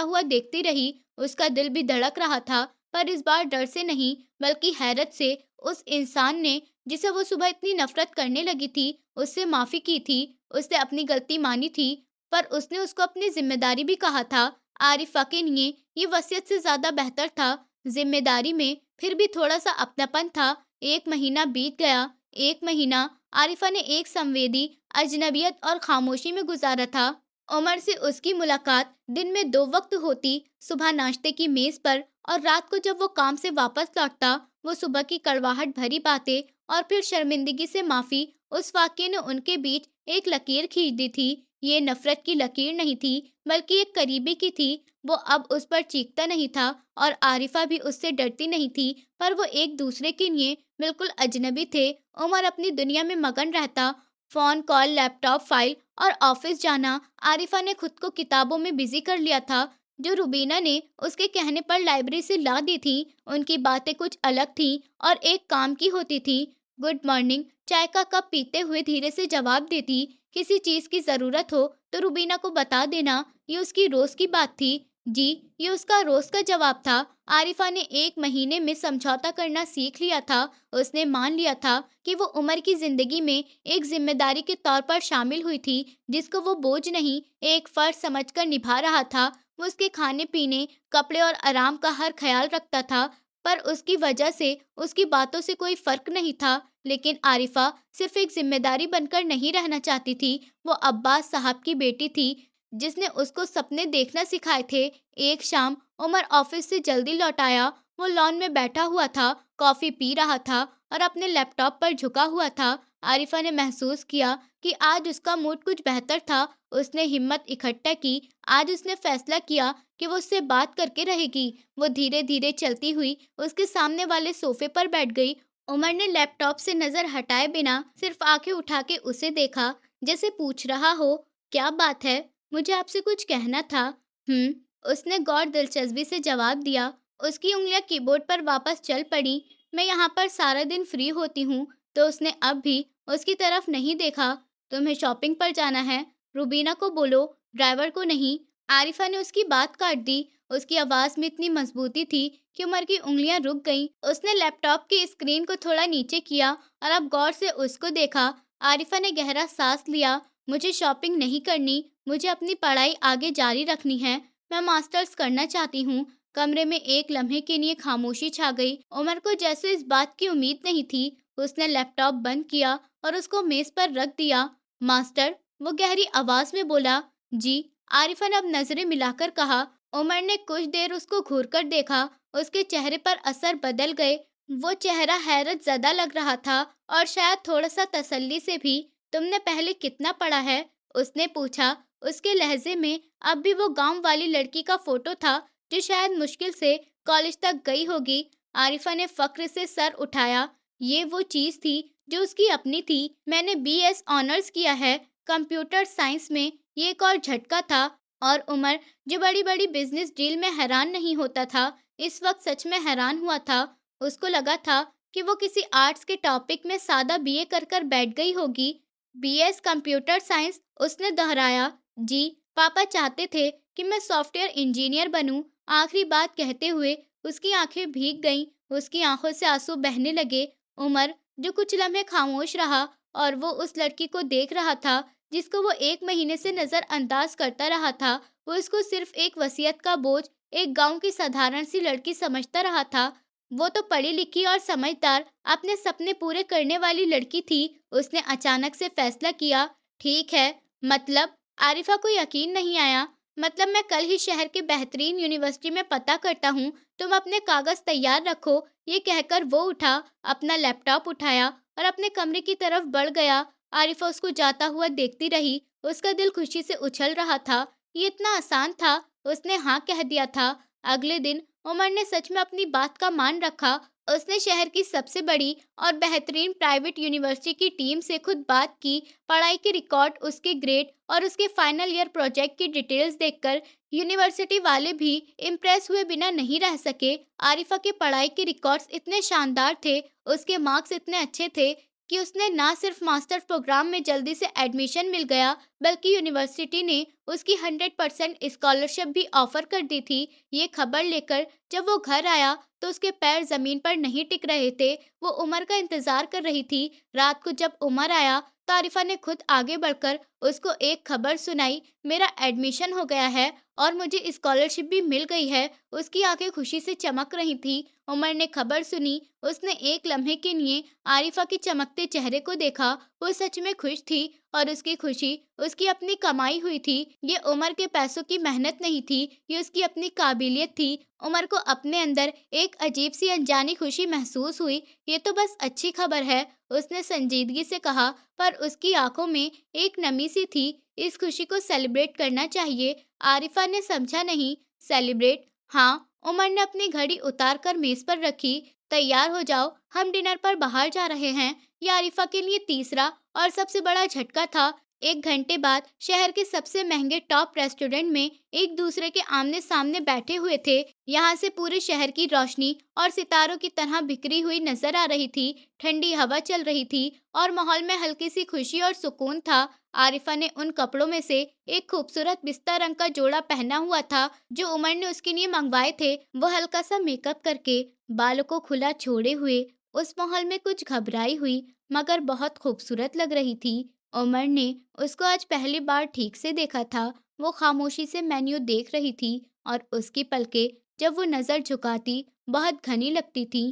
हुआ देखती रही। उसका दिल भी धड़क रहा था, पर इस बार डर से नहीं बल्कि हैरत से। उस इंसान ने जिसे वो सुबह इतनी नफरत करने लगी थी, उससे माफी की थी। उसने अपनी गलती मानी थी, पर उसने उसको अपनी जिम्मेदारी भी कहा था। आरिफा के लिए ये वसीयत से ज्यादा बेहतर था। जिम्मेदारी में फिर भी थोड़ा सा अपनापन था। एक महीना बीत गया। एक महीना आरिफा ने एक संवेदी, अजनबियत और खामोशी में गुजारा था। उमर से उसकी मुलाकात दिन में 2 वक्त होती, सुबह नाश्ते की मेज पर और रात को जब वो काम से वापस लौटता। वो सुबह की कड़वाहट भरी बातें और फिर शर्मिंदगी से माफी, उस वाक्य ने उनके बीच एक लकीर खींच दी थी। ये नफरत की लकीर नहीं थी, बल्कि एक करीबी की थी। वो अब उस पर चीखता नहीं था और आरिफा भी उससे डरती नहीं थी, पर वो एक दूसरे के लिए बिल्कुल अजनबी थे। उमर अपनी दुनिया में मगन रहता, फोन कॉल, लैपटॉप, फाइल और ऑफिस जाना। आरिफा ने खुद को किताबों में बिजी कर लिया था, जो रुबीना ने उसके कहने पर लाइब्रेरी से ला दी थी। उनकी बातें कुछ अलग थीं और एक काम की होती थी। गुड मॉर्निंग चाय का कप पीते हुए धीरे से जवाब देती। किसी चीज की जरूरत हो तो रुबीना को बता देना, ये उसकी रोज की बात थी। जी, ये उसका रोज का जवाब था। आरिफा ने 1 महीने में समझौता करना सीख लिया था। उसने मान लिया था कि वो उमर की जिंदगी में एक जिम्मेदारी के तौर पर शामिल हुई थी, जिसको वो बोझ नहीं, एक फर्ज समझकर निभा रहा था। वो उसके खाने पीने, कपड़े और आराम का हर ख्याल रखता था, पर उसकी वजह से उसकी बातों से कोई फर्क नहीं था। लेकिन आरिफा सिर्फ एक जिम्मेदारी बनकर नहीं रहना चाहती थी। वो अब्बास साहब की बेटी थी, जिसने उसको सपने देखना सिखाए थे। एक शाम उमर ऑफिस से जल्दी लौट आया। वो लॉन में बैठा हुआ था, कॉफी पी रहा था और अपने लैपटॉप पर झुका हुआ था। आरिफा ने महसूस किया कि आज उसका मूड कुछ बेहतर था। उसने हिम्मत इकट्ठा की। आज उसने फैसला किया कि वो उससे बात करके रहेगी। वो धीरे धीरे चलती हुई उसके सामने वाले सोफे पर बैठ गई। उमर ने लैपटॉप से नजर हटाए बिना सिर्फ आंखें उठा के उसे देखा, जैसे पूछ रहा हो, क्या बात है? मुझे आपसे कुछ कहना था। उसने गौर दिलचस्पी से जवाब दिया। उसकी उंगलियां कीबोर्ड पर वापस चल पड़ी। मैं यहाँ पर सारा दिन फ्री होती हूँ। तो उसने अब भी उसकी तरफ नहीं देखा। तुम्हें शॉपिंग पर जाना है? रुबीना को बोलो, ड्राइवर को नहीं। आरिफा ने उसकी बात काट दी। उसकी आवाज में इतनी मजबूती थी कि उमर की उंगलियां रुक गईं। उसने लैपटॉप की स्क्रीन को थोड़ा नीचे किया और अब गौर से उसको देखा। आरिफा ने गहरा सांस लिया। मुझे शॉपिंग नहीं करनी, मुझे अपनी पढ़ाई आगे जारी रखनी है। मैं मास्टर्स करना चाहती हूँ। कमरे में एक लम्हे के लिए खामोशी छा गई। उमर को जैसे इस बात की उम्मीद नहीं थी। उसने लैपटॉप बंद किया और उसको मेज पर रख दिया। मास्टर, वो गहरी आवाज में बोला। जी, आरिफा ने अब नजरें मिलाकर कहा। उमर ने कुछ देर उसको घूरकर देखा। उसके चेहरे पर असर बदल गए। वो चेहरा हैरत ज़दा लग रहा था और शायद थोड़ा सा तसल्ली से भी। तुमने पहले कितना पढ़ा है? उसने पूछा। उसके लहजे में अब भी वो गांव वाली लड़की का फोटो था, जो शायद मुश्किल से कॉलेज तक गई होगी। आरिफा ने फक्र से सर उठाया। ये वो चीज थी जो उसकी अपनी थी। मैंने बीएस ऑनर्स किया है कंप्यूटर साइंस में। ये एक और झटका था। और उमर, जो बड़ी बड़ी बिजनेस डील में हैरान नहीं होता था, इस वक्त सच में हैरान हुआ था। उसको लगा था कि वो किसी आर्ट्स के टॉपिक में सादा बीए कर कर बैठ गई होगी। बीएस कंप्यूटर साइंस, उसने दोहराया। जी, पापा चाहते थे कि मैं सॉफ्टवेयर इंजीनियर बनूं। आखिरी बात कहते हुए उसकी आंखें भीग गईं। उसकी आंखों से आंसू बहने लगे। उमर, जो कुछ लम्हे खामोश रहा और वो उस लड़की को देख रहा था जिसको वो 1 महीने से नजरअंदाज करता रहा था। वो इसको सिर्फ एक वसीयत का बोझ, एक गांव की साधारण सी लड़की समझता रहा था। वो तो पढ़ी लिखी और समझदार, अपने सपने पूरे करने वाली लड़की थी। उसने अचानक से फैसला किया। ठीक है, मतलब? आरिफा को यकीन नहीं आया। मतलब मैं कल ही शहर के बेहतरीन यूनिवर्सिटी में पता करता हूँ। तुम अपने कागज तैयार रखो। ये कहकर वो उठा, अपना लैपटॉप उठाया और अपने कमरे की तरफ बढ़ गया। आरिफा उसको जाता हुआ देखती रही। उसका दिल खुशी से उछल रहा था। ये इतना आसान था। उसने हाँ कह दिया था। अगले दिन उमर ने सच में अपनी बात का मान रखा। उसने शहर की सबसे बड़ी और बेहतरीन प्राइवेट यूनिवर्सिटी की टीम से खुद बात की। पढ़ाई के रिकॉर्ड, उसके ग्रेड और उसके फाइनल ईयर प्रोजेक्ट की डिटेल्स देखकर यूनिवर्सिटी वाले भी इम्प्रेस हुए बिना नहीं रह सके। आरिफा के पढ़ाई के रिकॉर्ड्स इतने शानदार थे, उसके मार्क्स इतने अच्छे थे कि उसने ना सिर्फ मास्टर प्रोग्राम में जल्दी से एडमिशन मिल गया, बल्कि यूनिवर्सिटी ने उसकी 100% स्कॉलरशिप भी ऑफर कर दी थी। ये खबर लेकर जब वो घर आया तो उसके पैर जमीन पर नहीं टिक रहे थे। वो उमर का इंतजार कर रही थी। रात को जब उमर आया तो आरिफा ने खुद आगे बढ़कर उसको एक खबर सुनाई, मेरा एडमिशन हो गया है और मुझे स्कॉलरशिप भी मिल गई है। उसकी आंखें खुशी से चमक रही थी। उमर ने खबर सुनी। उसने एक लम्हे के लिए आरिफा के चमकते चेहरे को देखा। वो सच में खुश थी और उसकी खुशी उसकी अपनी कमाई हुई थी। ये उमर के पैसों की मेहनत नहीं थी, ये उसकी अपनी काबिलियत थी। उमर को अपने अंदर एक अजीब सी अनजानी खुशी महसूस हुई। ये तो बस अच्छी खबर है, उसने संजीदगी से कहा, पर उसकी आंखों में एक नमी सी थी। इस खुशी को सेलिब्रेट करना चाहिए। आरिफा ने समझा नहीं। सेलिब्रेट? हाँ। उमर ने अपनी घड़ी उतार कर मेज पर रखी। तैयार हो जाओ, हम डिनर पर बाहर जा रहे हैं। ये आरिफा के लिए तीसरा और सबसे बड़ा झटका था। 1 घंटे बाद शहर के सबसे महंगे टॉप रेस्टोरेंट में एक दूसरे के आमने सामने बैठे हुए थे। यहाँ से पूरे शहर की रोशनी और सितारों की तरह बिखरी हुई नजर आ रही थी। ठंडी हवा चल रही थी और माहौल में हल्की सी खुशी और सुकून था। आरिफा ने उन कपड़ों में से एक खूबसूरत पिस्ता रंग का जोड़ा पहना हुआ था जो उमर ने उसके लिए मंगवाए थे। वो हल्का सा मेकअप करके, बालों को खुला छोड़े हुए, उस माहौल में कुछ घबराई हुई मगर बहुत खूबसूरत लग रही थी। उमर ने उसको आज पहली बार ठीक से देखा था। वो खामोशी से मेन्यू देख रही थी और उसकी पलकें जब वो नजर झुकाती बहुत घनी लगती थी।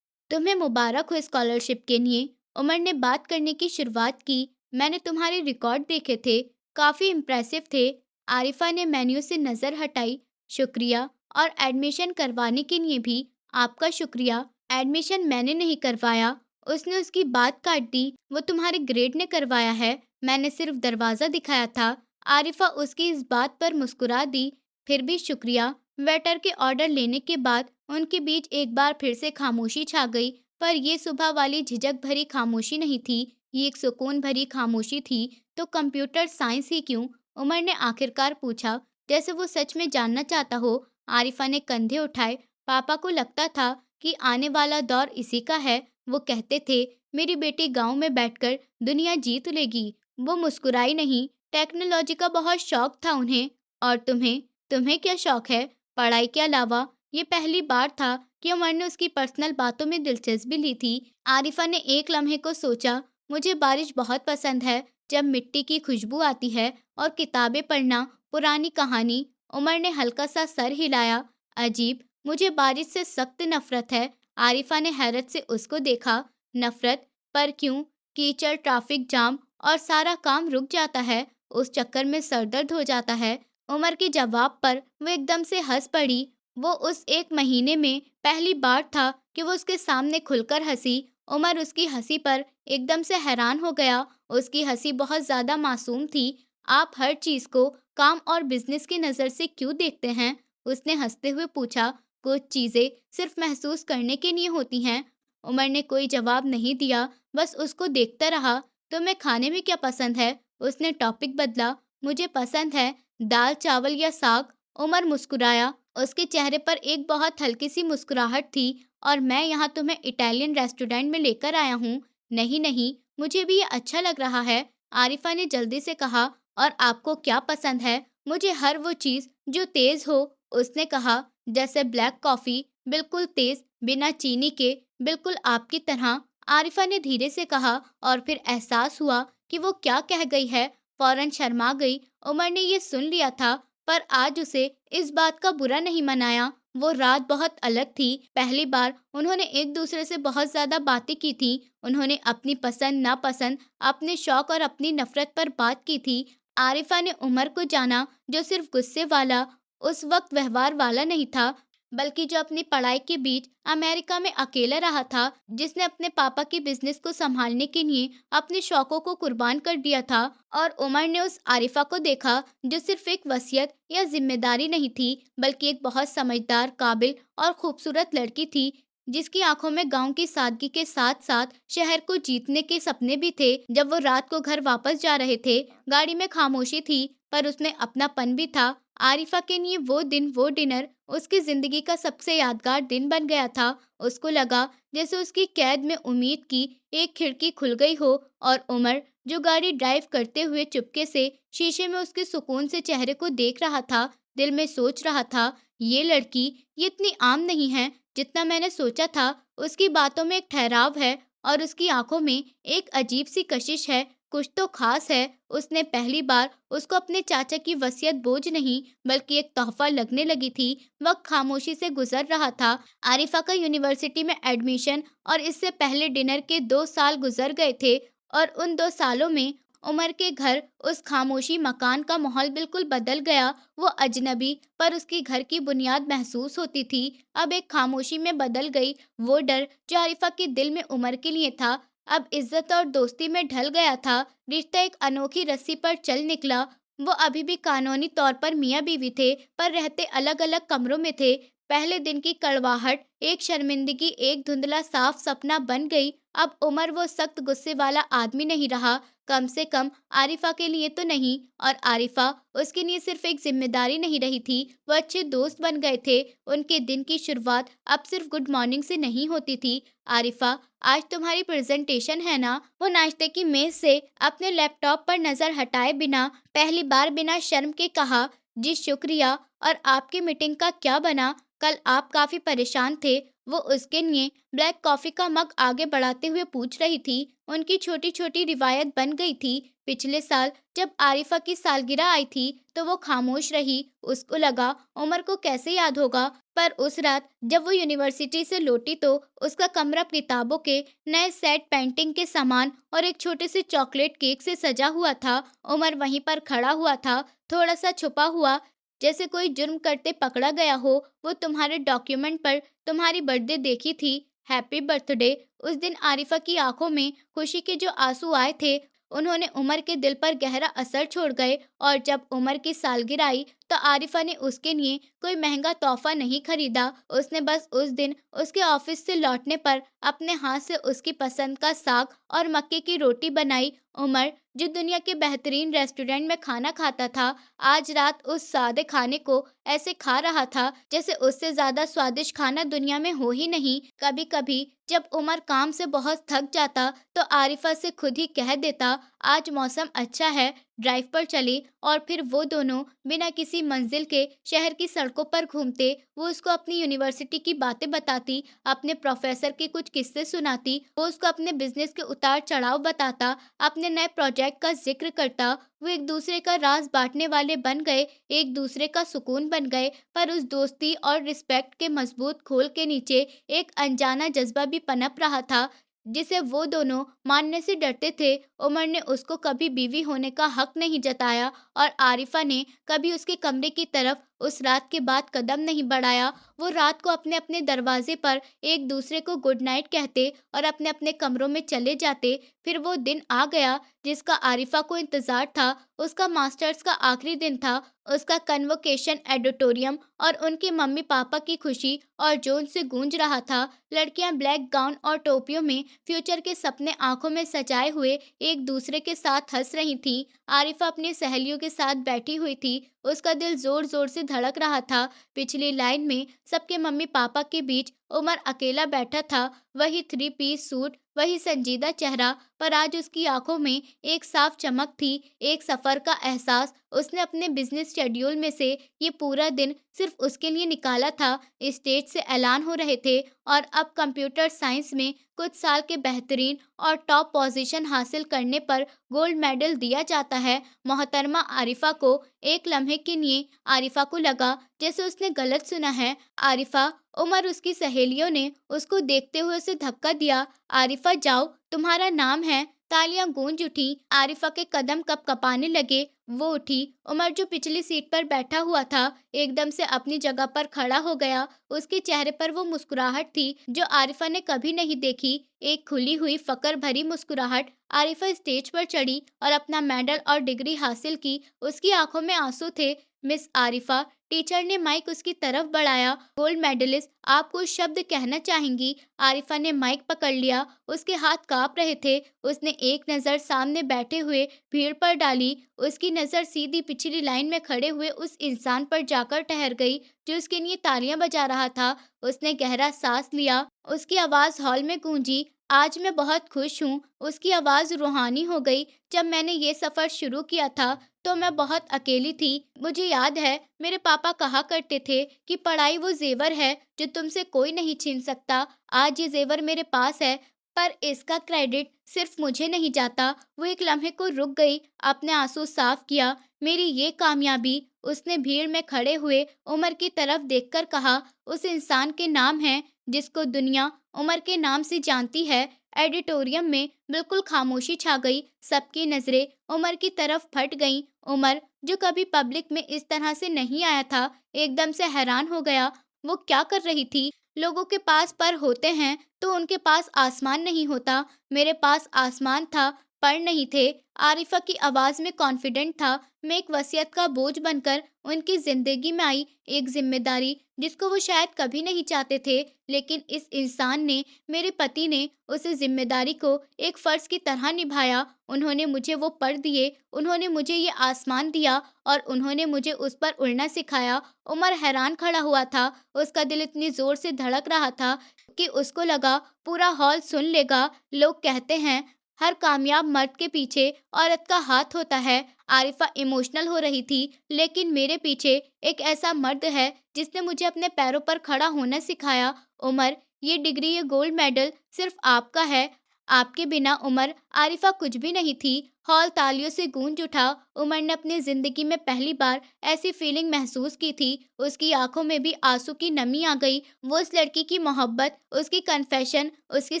तुम्हें मुबारक हो स्कॉलरशिप के लिए। उमर ने बात करने की शुरुआत की। मैंने तुम्हारे रिकॉर्ड देखे थे, काफी इम्प्रेसिव थे। आरिफा ने मेन्यू से नजर हटाई। शुक्रिया, और एडमिशन करवाने के लिए भी आपका शुक्रिया। एडमिशन मैंने नहीं करवाया। उसने उसकी बात काट दी। वो तुम्हारे ग्रेड ने करवाया है, मैंने सिर्फ दरवाजा दिखाया था। आरिफा उसकी इस बात पर मुस्कुरा दी। फिर भी शुक्रिया। वेटर के ऑर्डर लेने के बाद उनके बीच एक बार फिर से खामोशी छा गई, पर ये सुबह वाली झिझक भरी खामोशी नहीं थी, ये एक सुकून भरी खामोशी थी। तो कंप्यूटर साइंस ही क्यों? उमर ने आखिरकार पूछा, जैसे वो सच में जानना चाहता हो। आरिफा ने कंधे उठाए। पापा को लगता था कि आने वाला दौर इसी का है। वो कहते थे, मेरी बेटी गांव में बैठकर दुनिया जीत लेगी। वो मुस्कुराई नहीं। टेक्नोलॉजी का बहुत शौक था उन्हें। और तुम्हें? तुम्हें क्या शौक है पढ़ाई के अलावा? ये पहली बार था कि उमर ने उसकी पर्सनल बातों में दिलचस्पी ली थी। आरिफा ने एक लम्हे को सोचा। मुझे बारिश बहुत पसंद है, जब मिट्टी की खुशबू आती है, और किताबें पढ़ना, पुरानी कहानी। उमर ने हल्का सा सर हिलाया। अजीब, मुझे बारिश से सख्त नफरत है। आरिफा ने हैरत से उसको देखा। नफरत? पर क्यों? कीचड़, ट्रैफिक जाम और सारा काम रुक जाता है, उस चक्कर में सरदर्द हो जाता है। उमर के जवाब पर वो एकदम से हंस पड़ी। वो उस एक महीने में पहली बार था कि वो उसके सामने खुलकर हंसी। उमर उसकी हंसी पर एकदम से हैरान हो गया। उसकी हंसी बहुत ज्यादा मासूम थी। आप हर चीज को काम और बिजनेस की नजर से क्यों देखते हैं? उसने हंसते हुए पूछा। कुछ चीजें सिर्फ महसूस करने के लिए होती हैं। उमर ने कोई जवाब नहीं दिया, बस उसको देखता रहा। तुम्हें खाने में क्या पसंद है? उसने टॉपिक बदला। मुझे पसंद है दाल, चावल या साग। उमर मुस्कुराया। उसके चेहरे पर एक बहुत हल्की सी मुस्कुराहट थी। और मैं यहाँ तुम्हें इटालियन रेस्टोरेंट में लेकर आया हूँ। नहीं नहीं, मुझे भी ये अच्छा लग रहा है, आरिफा ने जल्दी से कहा। और आपको क्या पसंद है? मुझे हर वो चीज जो तेज हो, उसने कहा। जैसे ब्लैक कॉफी, बिल्कुल तेज, बिना चीनी के, बिल्कुल आपकी तरह, आरिफा ने धीरे से कहा। और फिर एहसास हुआ कि वो क्या कह गई है। फौरन शर्मा गई। उमर ने ये सुन लिया था, पर आज उसे इस बात का बुरा नहीं मनाया। वो रात बहुत अलग थी। पहली बार उन्होंने एक दूसरे से बहुत ज्यादा बातें की थी। उन्होंने अपनी पसंद नापसंद, अपने शौक और अपनी नफरत पर बात की थी। आरिफा ने उमर को जाना, जो सिर्फ गुस्से वाला, उस वक्त व्यवहार वाला नहीं था, बल्कि जो अपनी पढ़ाई के बीच अमेरिका में अकेला रहा था, जिसने अपने पापा की बिजनेस को संभालने के लिए अपने शौकों को कुर्बान कर दिया था। और उमर ने उस आरिफा को देखा जो सिर्फ एक वसीयत या जिम्मेदारी नहीं थी, बल्कि एक बहुत समझदार, काबिल और खूबसूरत लड़की थी, जिसकी आंखों में गांव की सादगी के साथ साथ शहर को जीतने के सपने भी थे। जब वो रात को घर वापस जा रहे थे, गाड़ी में खामोशी थी, पर उसमें अपनापन भी था। आरिफा के लिए वो दिन, वो डिनर उसकी जिंदगी का सबसे यादगार दिन बन गया था। उसको लगा जैसे उसकी कैद में उम्मीद की एक खिड़की खुल गई हो। और उमर, जो गाड़ी ड्राइव करते हुए चुपके से शीशे में उसके सुकून से चेहरे को देख रहा था, दिल में सोच रहा था, ये लड़की, ये इतनी आम नहीं है जितना मैंने सोचा था। उसकी बातों में एक ठहराव है और उसकी आंखों में एक अजीब सी कशिश है। कुछ तो खास है। उसने पहली बार उसको अपने चाचा की वसीयत बोझ नहीं बल्कि एक तोहफा लगने लगी थी। वक्त खामोशी से गुजर रहा था। आरिफा का यूनिवर्सिटी में एडमिशन और इससे पहले डिनर के 2 साल गुजर गए थे, और उन 2 सालों में उमर के घर, उस खामोशी मकान का माहौल बिल्कुल बदल गया। वो अजनबी पर उसकी घर की बुनियाद महसूस होती थी, अब एक खामोशी में बदल गई। वो डर जो आरिफा के दिल में उमर के लिए था, अब इज्जत और दोस्ती में ढल गया था। रिश्ता एक अनोखी रस्सी पर चल निकला। वो अभी भी कानूनी तौर पर मियाँ बीवी थे, पर रहते अलग अलग कमरों में थे। पहले दिन की कड़वाहट एक शर्मिंदगी, एक धुंधला साफ सपना बन गई। अब उमर वो सख्त गुस्से वाला आदमी नहीं रहा, कम से कम आरिफा के लिए तो नहीं। और आरिफा उसके लिए सिर्फ एक जिम्मेदारी नहीं रही थी, वो अच्छे दोस्त बन गए थे। उनके दिन की शुरुआत अब सिर्फ गुड मॉर्निंग से नहीं होती थी। आरिफा, आज तुम्हारी प्रेजेंटेशन है ना? वो नाश्ते की मेज से अपने लैपटॉप पर नजर हटाए बिना पहली बार बिना शर्म के कहा। जी शुक्रिया। और आपकी मीटिंग का क्या बना? कल आप काफी परेशान थे। वो उसके लिए ब्लैक कॉफी का मग आगे बढ़ाते हुए पूछ रही थी। उनकी छोटी छोटी रिवायत बन गई थी। पिछले साल जब आरिफा की सालगिरह आई थी तो वो खामोश रही। उसको लगा उमर को कैसे याद होगा। पर उस रात जब वो यूनिवर्सिटी से लौटी तो उसका कमरा किताबों के नए सेट, पेंटिंग के सामान और एक छोटे से चॉकलेट केक से सजा हुआ था। उमर वहीं पर खड़ा हुआ था, थोड़ा सा छुपा हुआ, जैसे कोई जुर्म करते पकड़ा गया हो। वो तुम्हारे डॉक्यूमेंट पर तुम्हारी बर्थडे देखी थी, हैप्पी बर्थडे। उस दिन आरिफा की आंखों में खुशी के जो आंसू आए थे, उन्होंने उमर के दिल पर गहरा असर छोड़ गए। और जब उमर की सालगिरह आई तो आरिफा ने उसके लिए कोई महंगा तोहफा नहीं खरीदा। उसने बस उस दिन उसके ऑफिस से लौटने पर अपने हाथ से उसकी पसंद का साग और मक्के की रोटी बनाई। उमर, जो दुनिया के बेहतरीन रेस्टोरेंट में खाना खाता था, आज रात उस सादे खाने को ऐसे खा रहा था जैसे उससे ज्यादा स्वादिष्ट खाना दुनिया में हो ही नहीं। कभी कभी जब उमर काम से बहुत थक जाता तो आरिफा से खुद ही कह देता, आज मौसम अच्छा है, ड्राइव पर चले। और फिर वो दोनों बिना किसी मंजिल के शहर की सड़कों पर घूमते। वो उसको अपनी यूनिवर्सिटी की बातें बताती, अपने प्रोफेसर के कुछ किस्से सुनाती। वो उसको अपने बिजनेस के उतार चढ़ाव बताता, अपने नए प्रोजेक्ट का जिक्र करता। वो एक दूसरे का राज बांटने वाले बन गए, एक दूसरे का सुकून बन गए। पर उस दोस्ती और रिस्पेक्ट के मजबूत खोल के नीचे एक अनजाना जज्बा भी पनप रहा था, जिसे वो दोनों मानने से डरते थे। उमर ने उसको कभी बीवी होने का हक नहीं जताया, और आरिफा ने कभी उसके कमरे की तरफ उस रात के बाद कदम नहीं बढ़ाया। वो रात को अपने अपने दरवाजे पर एक दूसरे को गुड नाइट कहते और अपने अपने कमरों में चले जाते। फिर वो दिन आ गया जिसका आरिफा को इंतजार था। उसका मास्टर्स का आखिरी दिन था, उसका कन्वोकेशन एडिटोरियम और उनके मम्मी पापा की खुशी और जोन से गूंज रहा था। लड़कियां ब्लैक गाउन और टोपियों में फ्यूचर के सपने आंखों में सजाए हुए एक दूसरे के साथ हंस रही थीं। आरिफा अपनी सहेलियों के साथ बैठी हुई थी, उसका दिल जोर जोर से धड़क रहा था। पिछली लाइन में सबके मम्मी पापा के बीच उमर अकेला बैठा था, वही 3 पीस सूट, वही संजीदा चेहरा। पर आज उसकी आंखों में एक साफ चमक थी, एक सफर का एहसास। उसने अपने बिजनेस शेड्यूल में से ये पूरा दिन सिर्फ उसके लिए निकाला था। स्टेज से ऐलान हो रहे थे और अब कंप्यूटर साइंस में कुछ साल के बेहतरीन और टॉप पोजीशन हासिल करने पर गोल्ड मेडल दिया जाता है। मोहतरमा आरिफा को एक लम्हे के लिए आरिफा को लगा जैसे उसने गलत सुना है। आरिफा, उमर, उसकी सहेलियों ने उसको देखते हुए उसे धक्का दिया। आरिफा, जाओ, तुम्हारा नाम है। तालियां गूंज उठी। आरिफा के कदम कपकपाने लगे। वो उठी। उमर, जो पिछली सीट पर बैठा हुआ था, एकदम से अपनी जगह पर खड़ा हो गया। उसके चेहरे पर वो मुस्कुराहट थी जो आरिफा ने कभी नहीं देखी, एक खुली हुई फकर भरी मुस्कुराहट। आरिफा स्टेज पर चढ़ी और अपना मेडल और डिग्री हासिल की। उसकी आंखों में आंसू थे। मिस आरिफा, टीचर ने माइक उसकी तरफ बढ़ाया। गोल्ड मेडलिस्ट, आप कुछ शब्द कहना चाहेंगी? आरिफा ने माइक पकड़ लिया, उसके हाथ कांप रहे थे। उसने एक नज़र सामने बैठे हुए भीड़ पर डाली। उसकी नज़र सीधी पिछली लाइन में खड़े हुए उस इंसान पर जाकर ठहर गई जो उसके लिए तालियां बजा रहा था। उसने गहरा सांस लिया। उसकी आवाज़ हॉल में गूंजी, आज मैं बहुत खुश हूँ। उसकी आवाज़ रूहानी हो गई। जब मैंने ये सफ़र शुरू किया था तो मैं बहुत अकेली थी। मुझे याद है मेरे पापा कहा करते थे कि पढ़ाई वो जेवर है जो तुमसे कोई नहीं छीन सकता। आज ये जेवर मेरे पास है, पर इसका क्रेडिट सिर्फ मुझे नहीं जाता। वो एक लम्हे को रुक गई, अपने आंसू साफ किया। मेरी ये कामयाबी, उसने भीड़ में खड़े हुए उमर की तरफ देखकर कहा, उस इंसान के नाम है जिसको दुनिया उमर के नाम से जानती है। एडिटोरियम में बिल्कुल खामोशी छा गई। सबकी नजरें उमर की तरफ फट गईं। उमर, जो कभी पब्लिक में इस तरह से नहीं आया था, एकदम से हैरान हो गया। वो क्या कर रही थी? लोगों के पास पर होते हैं तो उनके पास आसमान नहीं होता। मेरे पास आसमान था, पर नहीं थे। आरिफा की आवाज में कॉन्फिडेंट था। मैं एक वसीयत का बोझ बनकर उनकी जिंदगी में आई, एक जिम्मेदारी जिसको वो शायद कभी नहीं चाहते थे, लेकिन इस इंसान ने, मेरे पति ने, उस जिम्मेदारी को एक फर्ज की तरह निभाया। उन्होंने मुझे वो पर दिए, उन्होंने मुझे ये आसमान दिया और उन्होंने मुझे उस पर उड़ना सिखाया। उमर हैरान खड़ा हुआ था। उसका दिल इतनी जोर से धड़क रहा था कि उसको लगा पूरा हॉल सुन लेगा। लोग कहते हैं हर कामयाब मर्द के पीछे औरत का हाथ होता है। आरिफा इमोशनल हो रही थी, लेकिन मेरे पीछे एक ऐसा मर्द है जिसने मुझे अपने पैरों पर खड़ा होना सिखाया। उमर, ये डिग्री, ये गोल्ड मेडल सिर्फ आपका है। आपके बिना उमर, आरिफा कुछ भी नहीं थी। हॉल तालियों से गूंज उठा। उमर ने अपनी जिंदगी में पहली बार ऐसी फीलिंग महसूस की थी। उसकी आंखों में भी आंसू की नमी आ गई। वो उस लड़की की मोहब्बत, उसकी कन्फेशन, उसकी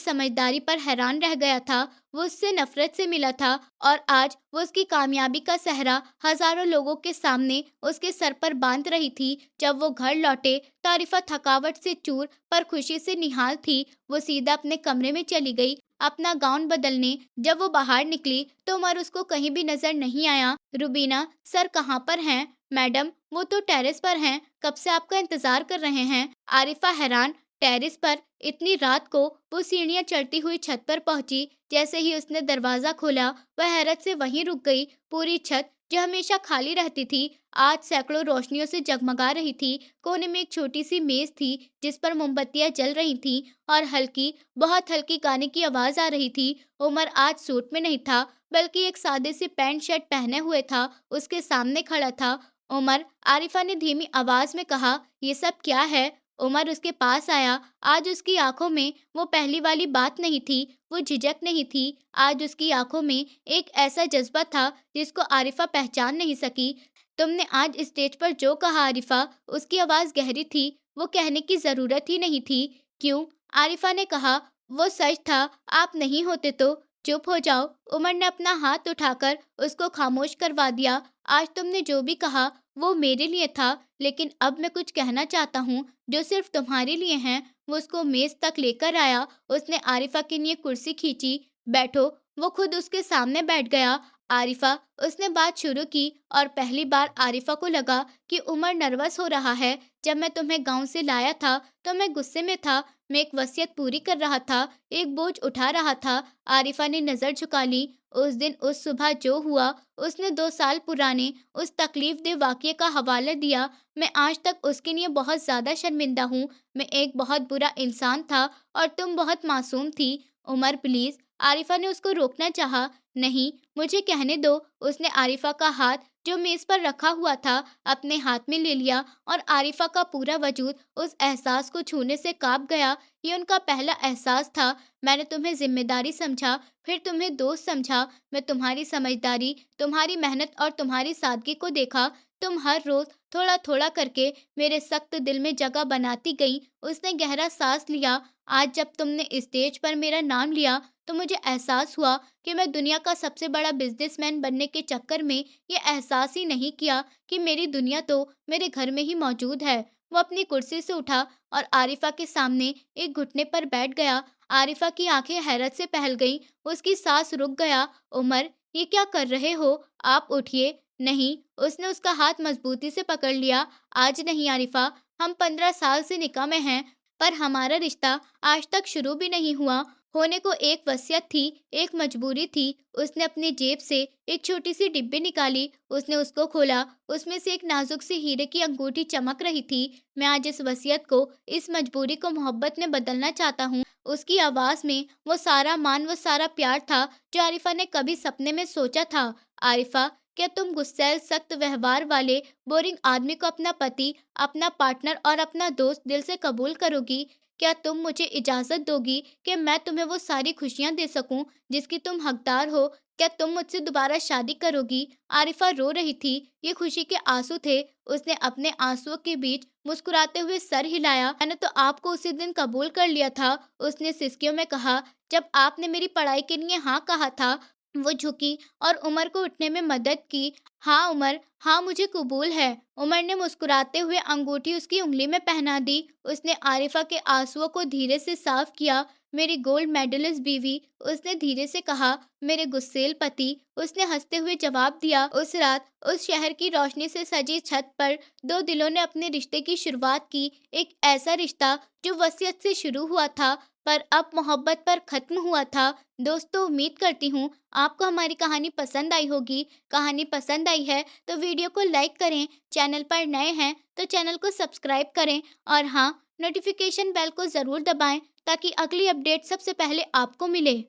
समझदारी पर हैरान रह गया था। वो उससे नफरत से मिला था और आज वो उसकी कामयाबी का सहरा हजारों लोगों के सामने उसके सर पर बांध रही थी। जब वो घर लौटे तो आरिफा थकावट से चूर पर खुशी से निहाल थी। वो सीधा अपने कमरे में चली गई अपना गाउन बदलने। जब वो बाहर निकली तो उमर उसको कहीं भी नजर नहीं आया। रुबीना, सर कहाँ पर हैं? मैडम, वो तो टेरेस पर हैं, कब से आपका इंतजार कर रहे हैं। आरिफा हैरान, टेरेस पर? इतनी रात को? वो सीढ़ियां चढ़ती हुई छत पर पहुंची। जैसे ही उसने दरवाजा खोला, वह हैरत से वहीं रुक गई। पूरी छत, जो हमेशा खाली रहती थी, आज सैकड़ों रोशनियों से जगमगा रही थी। कोने में एक छोटी सी मेज थी जिस पर मोमबत्तियां जल रही थीं और हल्की, बहुत हल्की गाने की आवाज आ रही थी। उमर आज सूट में नहीं था, बल्कि एक सादे से पैंट शर्ट पहने हुए था। उसके सामने खड़ा था। उमर, आरिफा ने धीमी आवाज में कहा, ये सब क्या है? उमर उसके पास आया। आज उसकी आंखों में वो पहली वाली बात नहीं थी, वो झिझक नहीं थी। आज उसकी आंखों में एक ऐसा जज्बा था जिसको आरिफा पहचान नहीं सकी। तुमने आज स्टेज पर जो कहा आरिफा, उसकी आवाज गहरी थी। वो कहने की जरूरत ही नहीं थी। क्यों? आरिफा ने कहा, वो सच था। आप नहीं होते तो। चुप हो जाओ। उमर ने अपना हाथ उठाकर उसको खामोश करवा दिया। आज तुमने जो भी कहा वो मेरे लिए था, लेकिन अब मैं कुछ कहना चाहता हूँ जो सिर्फ तुम्हारे लिए है। वो उसको मेज तक लेकर आया। उसने आरिफा के लिए कुर्सी खींची। बैठो। वो खुद उसके सामने बैठ गया। आरिफा, उसने बात शुरू की और पहली बार आरिफा को लगा कि उमर नर्वस हो रहा है। जब मैं तुम्हें गांव से लाया था तो मैं गुस्से में था। मैं एक वसीयत पूरी कर रहा था, एक बोझ उठा रहा था। आरिफा ने नजर झुका ली। उस दिन, उस सुबह जो हुआ, उसने 2 साल पुराने उस तकलीफदेह वाकये का हवाला दिया। मैं आज तक उसके लिए बहुत ज्यादा शर्मिंदा हूँ। मैं एक बहुत बुरा इंसान था और तुम बहुत मासूम थी। उमर, प्लीज। आरिफा ने उसको रोकना चाहा। नहीं, मुझे कहने दो। उसने आरिफा का हाथ, जो मेज पर रखा हुआ था, अपने हाथ में ले लिया और आरिफा का पूरा वजूद उस एहसास को छूने से कांप गया। ये उनका पहला एहसास था। मैंने तुम्हें जिम्मेदारी समझा, फिर तुम्हें दोस्त समझा। मैं तुम्हारी समझदारी, तुम्हारी मेहनत और तुम्हारी सादगी को देखा। तुम हर रोज थोड़ा थोड़ा करके मेरे सख्त दिल में जगह बनाती गई। उसने गहरा सांस लिया। आज जब तुमने स्टेज पर मेरा नाम लिया तो मुझे एहसास हुआ कि मैं दुनिया का सबसे बड़ा बिजनेसमैन बनने के चक्कर में ये एहसास ही नहीं किया कि मेरी दुनिया तो मेरे घर में ही मौजूद है। वो अपनी कुर्सी से उठा और आरिफा के सामने एक घुटने पर बैठ गया। आरिफा की आंखें हैरत से पहल गईं। उसकी सांस रुक गया। उमर, ये क्या कर रहे हो? आप उठिए। नहीं। उसने उसका हाथ मजबूती से पकड़ लिया। आज नहीं आरिफा, हम 15 साल से निकाह में हैं, पर हमारा रिश्ता आज तक शुरू भी नहीं हुआ। होने को एक वसीयत थी, एक मजबूरी थी। उसने अपनी जेब से एक छोटी सी डिब्बी निकाली। उसने उसको खोला। उसमें से एक नाजुक सी हीरे की अंगूठी चमक रही थी। मैं आज इस वसीयत को, इस मजबूरी को मोहब्बत में बदलना चाहता हूँ। उसकी आवाज में वो सारा मान, वो सारा प्यार था जो आरिफा ने कभी सपने में सोचा था। आरिफा, क्या तुम गुस्सैल, सख्त व्यवहार वाले, बोरिंग आदमी को अपना पति, अपना पार्टनर और अपना दोस्त दिल से कबूल करोगी? क्या तुम मुझे इजाज़त दोगी कि मैं तुम्हें वो सारी खुशियाँ दे सकूँ जिसकी तुम हकदार हो? क्या तुम मुझसे दोबारा शादी करोगी?" आरिफ़ा रो रही थी, ये खुशी के आँसू थे। उसने अपने आँसुओं के बीच मुस्कुराते हुए सर हिलाया। "मैंने तो आपको उसी दिन कबूल कर लिया था," उसने सिसकियों में कहा। "जब आपने मेरी पढ़ाई के लिए हाँ कहा था।" वो झुकी और उमर को उठने में मदद की। "हाँ उमर, हाँ मुझे कबूल है।" उमर ने मुस्कुराते हुए अंगूठी उसकी उँगली में पहना दी। उसने आरिफ़ा के आँसुओं को धीरे से साफ किया। "मेरी गोल्ड मेडलिस्ट बीवी," उसने धीरे से कहा। "मेरे गुस्सैल पति," उसने हँसते हुए जवाब दिया। उस रात उस शहर की रोशनी से सजी छत पर 2 दिलों ने अपने रिश्ते की शुरुआत की। एक ऐसा रिश्ता जो वसीयत से शुरू हुआ था पर अब मोहब्बत पर ख़त्म हुआ था। दोस्तों, उम्मीद करती हूँ आपको हमारी कहानी पसंद आई होगी। कहानी पसंद आई है तो वीडियो को लाइक करें, चैनल पर नए हैं तो चैनल को सब्सक्राइब करें और हाँ, नोटिफिकेशन बेल को ज़रूर दबाएं ताकि अगली अपडेट सबसे पहले आपको मिले।